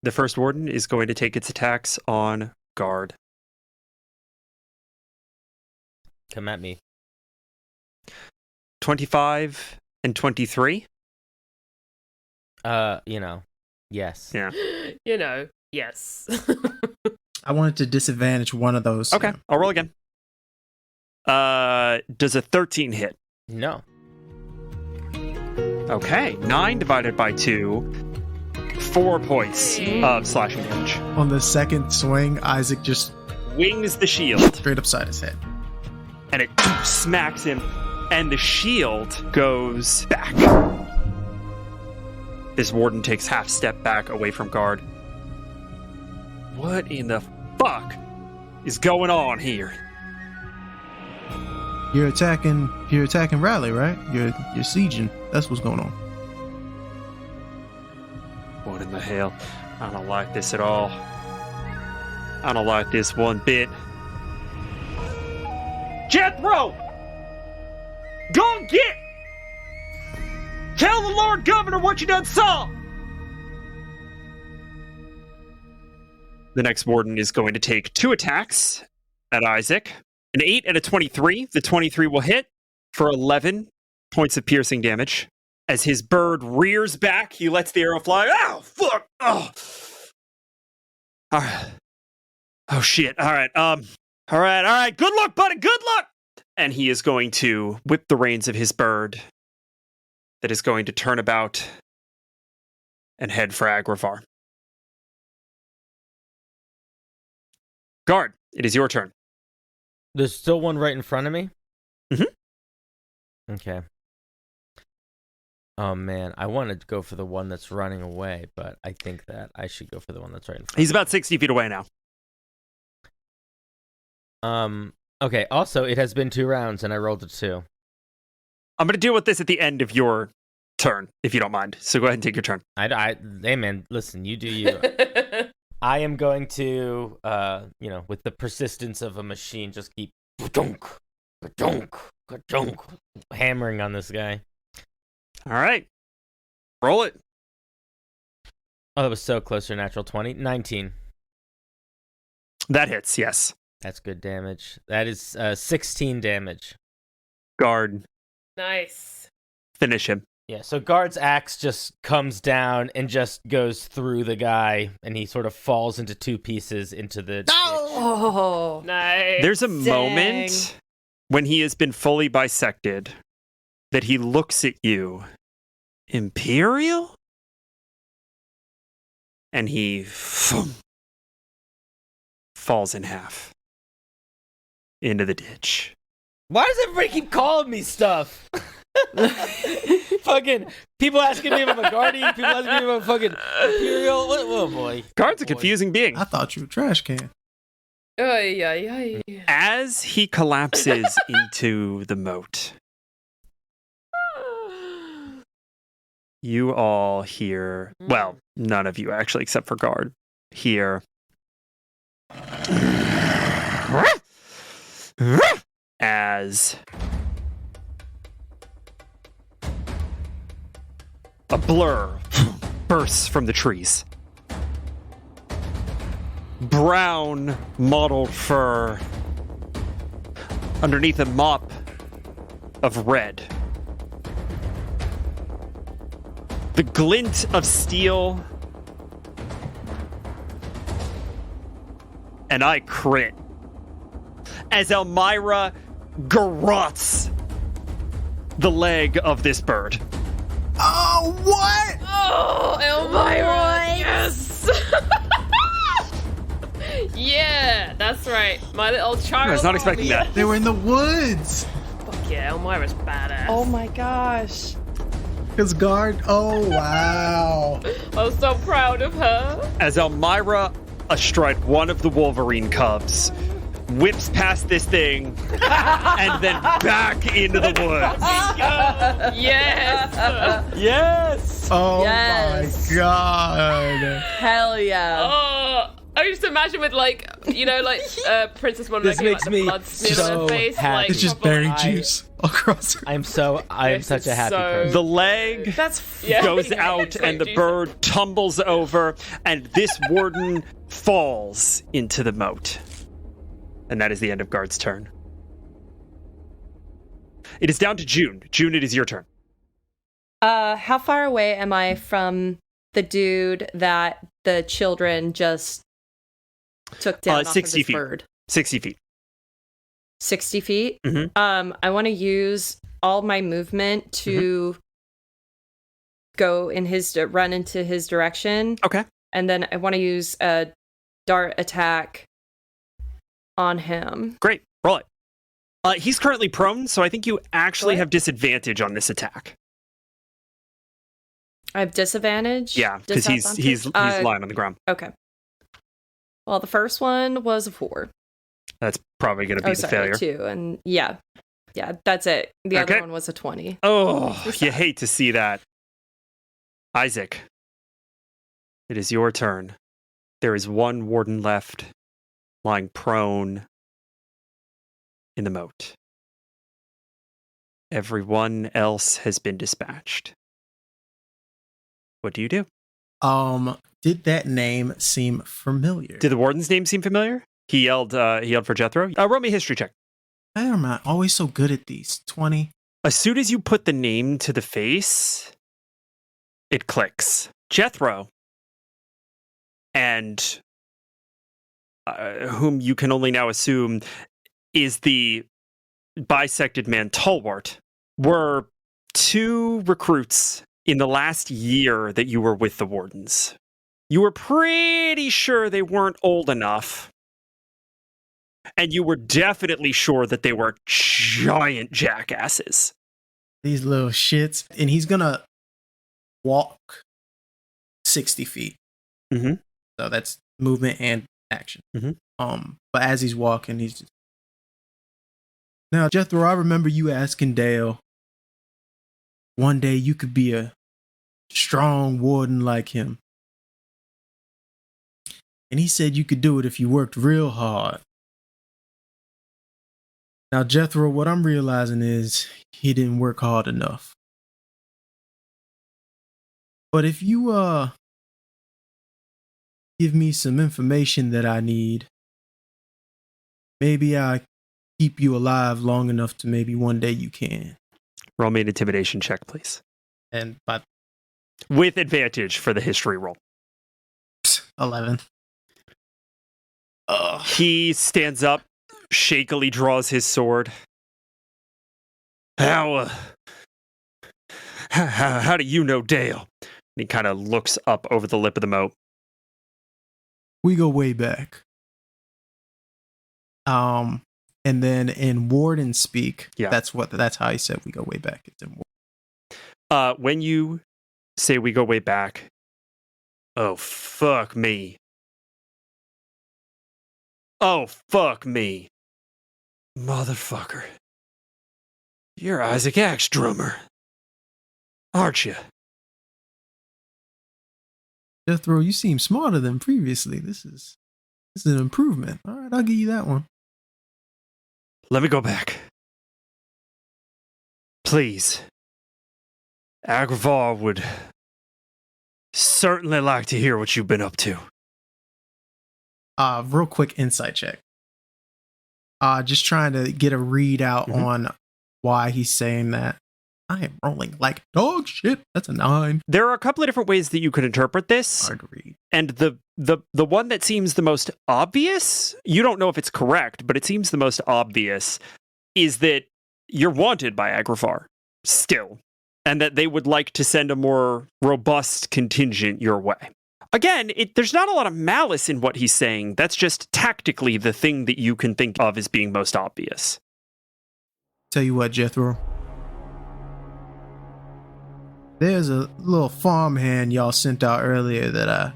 Speaker 2: The first warden is going to take its attacks on guard.
Speaker 6: Come at me.
Speaker 2: 25 and 23.
Speaker 6: Yes.
Speaker 2: Yeah.
Speaker 3: Yes.
Speaker 4: I wanted to disadvantage one of those.
Speaker 2: Okay, I'll roll again. Does a 13 hit?
Speaker 6: No.
Speaker 2: Okay, 9 divided by 2. 4 points of slashing damage.
Speaker 4: On the second swing, Isaac just
Speaker 2: Wings the shield,
Speaker 4: straight upside his head.
Speaker 2: and it smacks him, and the shield goes back. This warden takes half step back away from guard. What in the fuck is going on here?
Speaker 4: You're attacking Riley, right? You're sieging. That's what's going on.
Speaker 2: What in the hell? I don't like this at all. I don't like this one bit. Jethro! Go and get! Tell the Lord Governor what you done saw! The next warden is going to take 2 attacks at Isaac. An 8 and a 23. The 23 will hit for 11 points of piercing damage. As his bird rears back, he lets the arrow fly. Ow, fuck! Oh! All right. Oh, shit. All right. All right. Good luck, buddy. Good luck! And he is going to whip the reins of his bird that is going to turn about and head for Agravar. Guard, it is your turn.
Speaker 6: There's still one right in front of me?
Speaker 2: Mhm.
Speaker 6: Okay. Oh, man. I wanted to go for the one that's running away, but I think that I should go for the one that's right in front.
Speaker 2: He's about 60 feet away now.
Speaker 6: Okay. Also, it has been 2 rounds, and I rolled a 2.
Speaker 2: I'm going to deal with this at the end of your turn, if you don't mind. So go ahead and take your turn.
Speaker 6: Hey, man, listen, you do you. I am going to, with the persistence of a machine, just keep ka-dunk, ka-dunk, ka-dunk, hammering on this guy.
Speaker 2: All right. Roll it.
Speaker 6: Oh, that was so close to a natural 20. 19.
Speaker 2: That hits, yes.
Speaker 6: That's good damage. That is 16 damage.
Speaker 2: Guard,
Speaker 3: Nice.
Speaker 2: finish him.
Speaker 6: Yeah, so Guard's axe just comes down and just goes through the guy, and he sort of falls into 2 pieces into the ditch.
Speaker 5: Oh,
Speaker 3: Nice.
Speaker 2: There's a
Speaker 5: Dang.
Speaker 2: moment when he has been fully bisected that he looks at you. Imperial? and he falls in half into the ditch.
Speaker 6: Why does everybody keep calling me stuff? Fucking people asking me if I'm a guardian. People asking me if I'm a fucking imperial. Oh boy.
Speaker 2: Guard's a confusing being.
Speaker 4: I thought you were a trash can.
Speaker 2: As he collapses into the moat, you all hear, well, none of you actually, except for Guard, hear as a blur bursts from the trees. Brown mottled fur underneath a mop of red. The glint of steel. And I crit as Elmira garrots the leg of this bird.
Speaker 4: Oh, what?
Speaker 3: Oh, Elmira! Yes! Yeah, that's right. My little child.
Speaker 2: I was not expecting that.
Speaker 4: They were in the woods.
Speaker 3: Fuck yeah, Elmira's badass.
Speaker 5: Oh my gosh.
Speaker 4: Because Guard. Oh, wow.
Speaker 3: I'm so proud of her.
Speaker 2: As Elmira, astride one of the Wolverine cubs, whips past this thing and then back into the woods.
Speaker 3: Yes!
Speaker 6: Yes.
Speaker 4: Oh,
Speaker 5: Yes.
Speaker 4: my God.
Speaker 5: Hell yeah.
Speaker 3: Oh, I just imagine with like, you know, like Princess Mononoke,
Speaker 6: This
Speaker 3: like
Speaker 6: makes
Speaker 3: the
Speaker 6: me
Speaker 3: blood smeared on
Speaker 6: so
Speaker 3: her face.
Speaker 6: happy.
Speaker 3: Like,
Speaker 4: It's just
Speaker 3: proper-
Speaker 4: berry juice across her.
Speaker 6: I am
Speaker 3: This
Speaker 6: such
Speaker 3: is
Speaker 6: a happy
Speaker 3: so-
Speaker 6: person.
Speaker 2: The leg
Speaker 5: That's
Speaker 3: Yeah.
Speaker 2: goes out and the bird tumbles over and this warden falls into the moat. And that is the end of Guard's turn. It is down to June. June, it is your turn.
Speaker 5: how far away am I from the dude that the children just took down off of
Speaker 2: 60
Speaker 5: this
Speaker 2: feet.
Speaker 5: bird?
Speaker 2: 60 feet.
Speaker 5: 60 feet?
Speaker 2: Mhm.
Speaker 5: I want to use all my movement to go in run into his direction.
Speaker 2: Okay.
Speaker 5: And then I want to use a dart attack on him.
Speaker 2: Great. Roll it. He's currently prone, so I think you actually
Speaker 5: What?
Speaker 2: have disadvantage on this attack.
Speaker 5: I have disadvantage?
Speaker 2: Yeah, because he's
Speaker 5: Disadvantage?
Speaker 2: lying on the ground.
Speaker 5: Okay. Well, the first one was a 4.
Speaker 2: That's probably going to be the failure.
Speaker 5: 2. And yeah, that's it. The
Speaker 2: Okay.
Speaker 5: other one was a 20.
Speaker 2: Oh,
Speaker 5: It's
Speaker 2: you
Speaker 5: sad.
Speaker 2: hate to see that. Isaac, it is your turn. There is one warden left, lying prone in the moat. Everyone else has been dispatched. What do you do?
Speaker 4: Did that name seem familiar?
Speaker 2: Did the warden's name seem familiar? He yelled for Jethro. Roll me a history check.
Speaker 4: Why am I always so good at these? 20.
Speaker 2: As soon as you put the name to the face, it clicks. Jethro, and whom you can only now assume is the bisected man Tolwart, were 2 recruits in the last year that you were with the wardens. You were pretty sure they weren't old enough. And you were definitely sure that they were giant jackasses.
Speaker 4: These little shits. And he's going to walk 60 feet.
Speaker 2: Mhm.
Speaker 4: So that's movement and action.
Speaker 2: Mhm.
Speaker 4: But as he's walking, he's just... Now, Jethro, I remember you asking Dale, one day you could be a strong warden like him. And he said you could do it if you worked real hard. Now, Jethro, what I'm realizing is he didn't work hard enough. But if you give me some information that I need, maybe I keep you alive long enough to maybe one day you can.
Speaker 2: Roll me an intimidation check, please.
Speaker 4: And by
Speaker 2: With advantage for the history roll.
Speaker 4: 11.
Speaker 2: He stands up, shakily draws his sword. How do you know Dale? And he kind of looks up over the lip of the moat.
Speaker 4: We go way back. And then in warden speak, that's how he said we go way back. It's in
Speaker 2: when you say we go way back, oh fuck me. Oh fuck me. Motherfucker. You're Isaac Axe drummer. Aren't you?
Speaker 4: Jethro, you seem smarter than previously. This is an improvement. All right, I'll give you that one.
Speaker 2: Let me go back. Please. Agravar would certainly like to hear what you've been up to.
Speaker 4: Real quick insight check. Just trying to get a read out on why he's saying that. I am rolling like dog shit. That's a 9.
Speaker 2: There are a couple of different ways that you could interpret this.
Speaker 4: Hard to read.
Speaker 2: And the one that seems the most obvious, you don't know if it's correct, but it seems the most obvious, is that you're wanted by Agravar still, and that they would like to send a more robust contingent your way. Again, there's not a lot of malice in what he's saying. That's just tactically the thing that you can think of as being most obvious.
Speaker 4: Tell you what, Jethro. There's a little farmhand y'all sent out earlier that I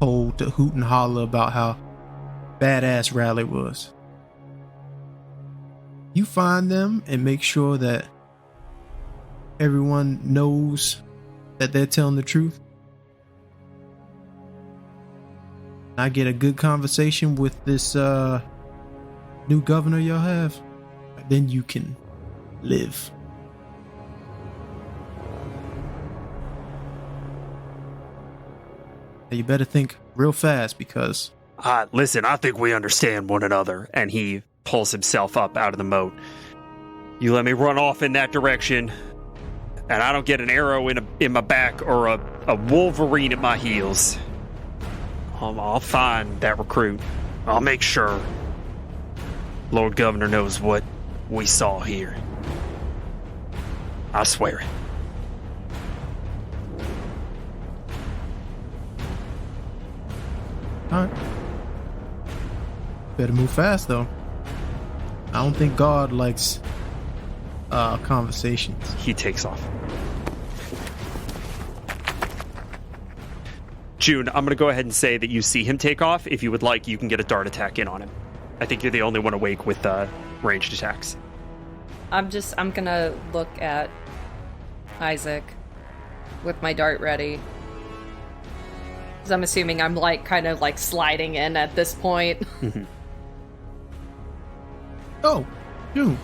Speaker 4: told to hoot and holler about how badass Rally was. You find them and make sure that everyone knows that they're telling the truth. I get a good conversation with this new governor y'all have, then you can live. You better think real fast because...
Speaker 2: Listen, I think we understand one another. And he pulls himself up out of the moat. You let me run off in that direction, and I don't get an arrow in my back or a Wolverine at my heels. I'll find that recruit. I'll make sure Lord Governor knows what we saw here. I swear it.
Speaker 4: All right. Better move fast, though. I don't think God likes conversations.
Speaker 2: He takes off. June, I'm going to go ahead and say that you see him take off. If you would like, you can get a dart attack in on him. I think you're the only one awake with ranged attacks.
Speaker 5: I'm going to look at Isaac with my dart ready. Because I'm assuming I'm kind of sliding in at this point.
Speaker 2: Mm-hmm.
Speaker 4: Oh, June.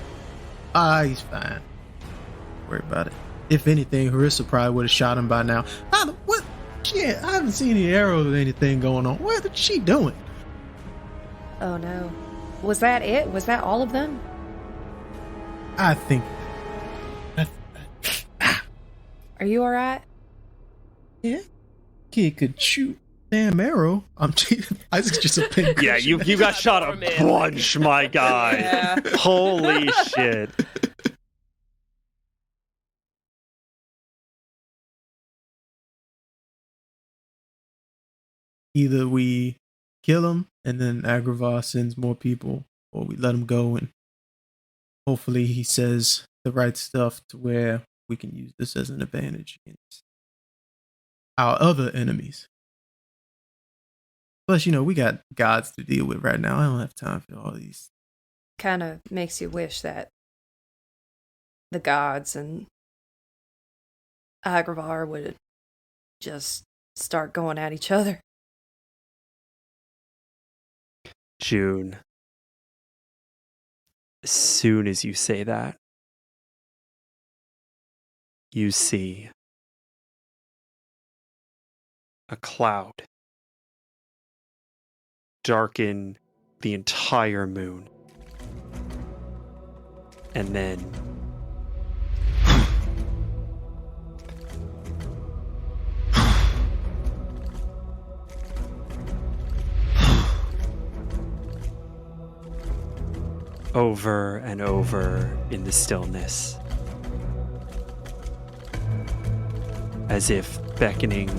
Speaker 4: He's fine. Don't worry about it. If anything, Harissa probably would have shot him by now. What? Shit, I haven't seen any arrows or anything going on. What is she doing?
Speaker 5: Oh no. Was that it? Was that all of them?
Speaker 4: I think...
Speaker 5: Are you alright?
Speaker 4: Yeah. Kid could shoot damn arrow. Isaac's just a pin.
Speaker 2: Yeah, you got shot a bunch, my guy.
Speaker 5: Yeah.
Speaker 2: Holy shit.
Speaker 4: Either we kill him and then Agravar sends more people, or we let him go and hopefully he says the right stuff to where we can use this as an advantage against our other enemies. Plus, we got gods to deal with right now. I don't have time for all these.
Speaker 5: Kind of makes you wish that the gods and Agravar would just start going at each other.
Speaker 2: June, as soon as you say that, you see a cloud darken the entire moon. And then over and over in the stillness, as if beckoning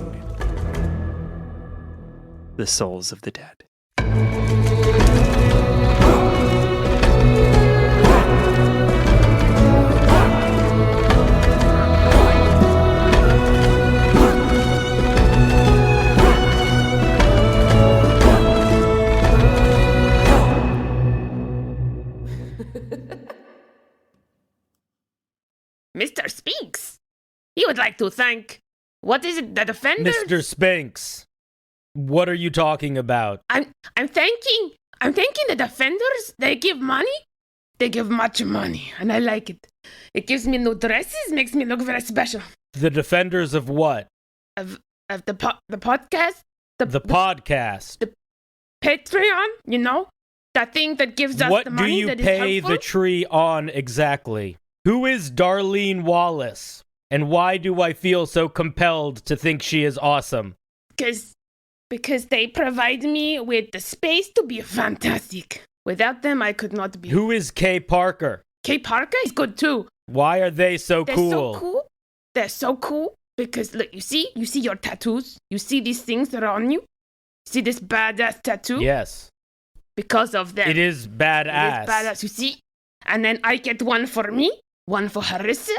Speaker 2: the souls of the dead.
Speaker 7: Mr. Spinks, he would like to thank, what is it, the defenders?
Speaker 6: Mr. Spinks, what are you talking about?
Speaker 7: I'm thanking the defenders. They give money. They give much money, and I like it. It gives me new dresses, makes me look very special.
Speaker 6: The defenders of what?
Speaker 7: Of the podcast?
Speaker 6: The podcast.
Speaker 7: The Patreon, you know? That thing that gives us
Speaker 6: What
Speaker 7: the
Speaker 6: do
Speaker 7: money
Speaker 6: you
Speaker 7: that is
Speaker 6: pay
Speaker 7: helpful?
Speaker 6: the tree on exactly? Who is Darlene Wallace? And why do I feel so compelled to think she is awesome?
Speaker 7: Because they provide me with the space to be fantastic. Without them, I could not be.
Speaker 6: Who is Kay Parker?
Speaker 7: Kay Parker is good too.
Speaker 6: Why are they so
Speaker 7: They're
Speaker 6: cool?
Speaker 7: so cool. They're so cool because look, you see your tattoos. You see these things that are on you. See this badass tattoo?
Speaker 6: Yes.
Speaker 7: Because of them.
Speaker 6: It is badass.
Speaker 7: It is badass, you see? And then I get one for me, one for Harissa.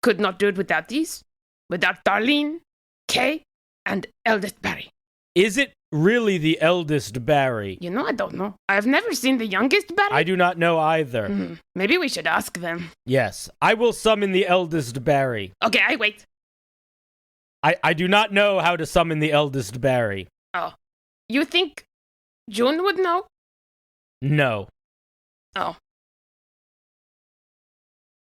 Speaker 7: Could not do it without these. Without Darlene, Kay, and eldest Barry.
Speaker 6: Is it really the eldest Barry?
Speaker 7: You know, I don't know. I've never seen the youngest Barry.
Speaker 6: I do not know either.
Speaker 7: Maybe we should ask them.
Speaker 6: Yes, I will summon the eldest Barry.
Speaker 7: Okay, I wait.
Speaker 6: I do not know how to summon the eldest Barry.
Speaker 7: Oh. You think June would know?
Speaker 6: No.
Speaker 7: Oh.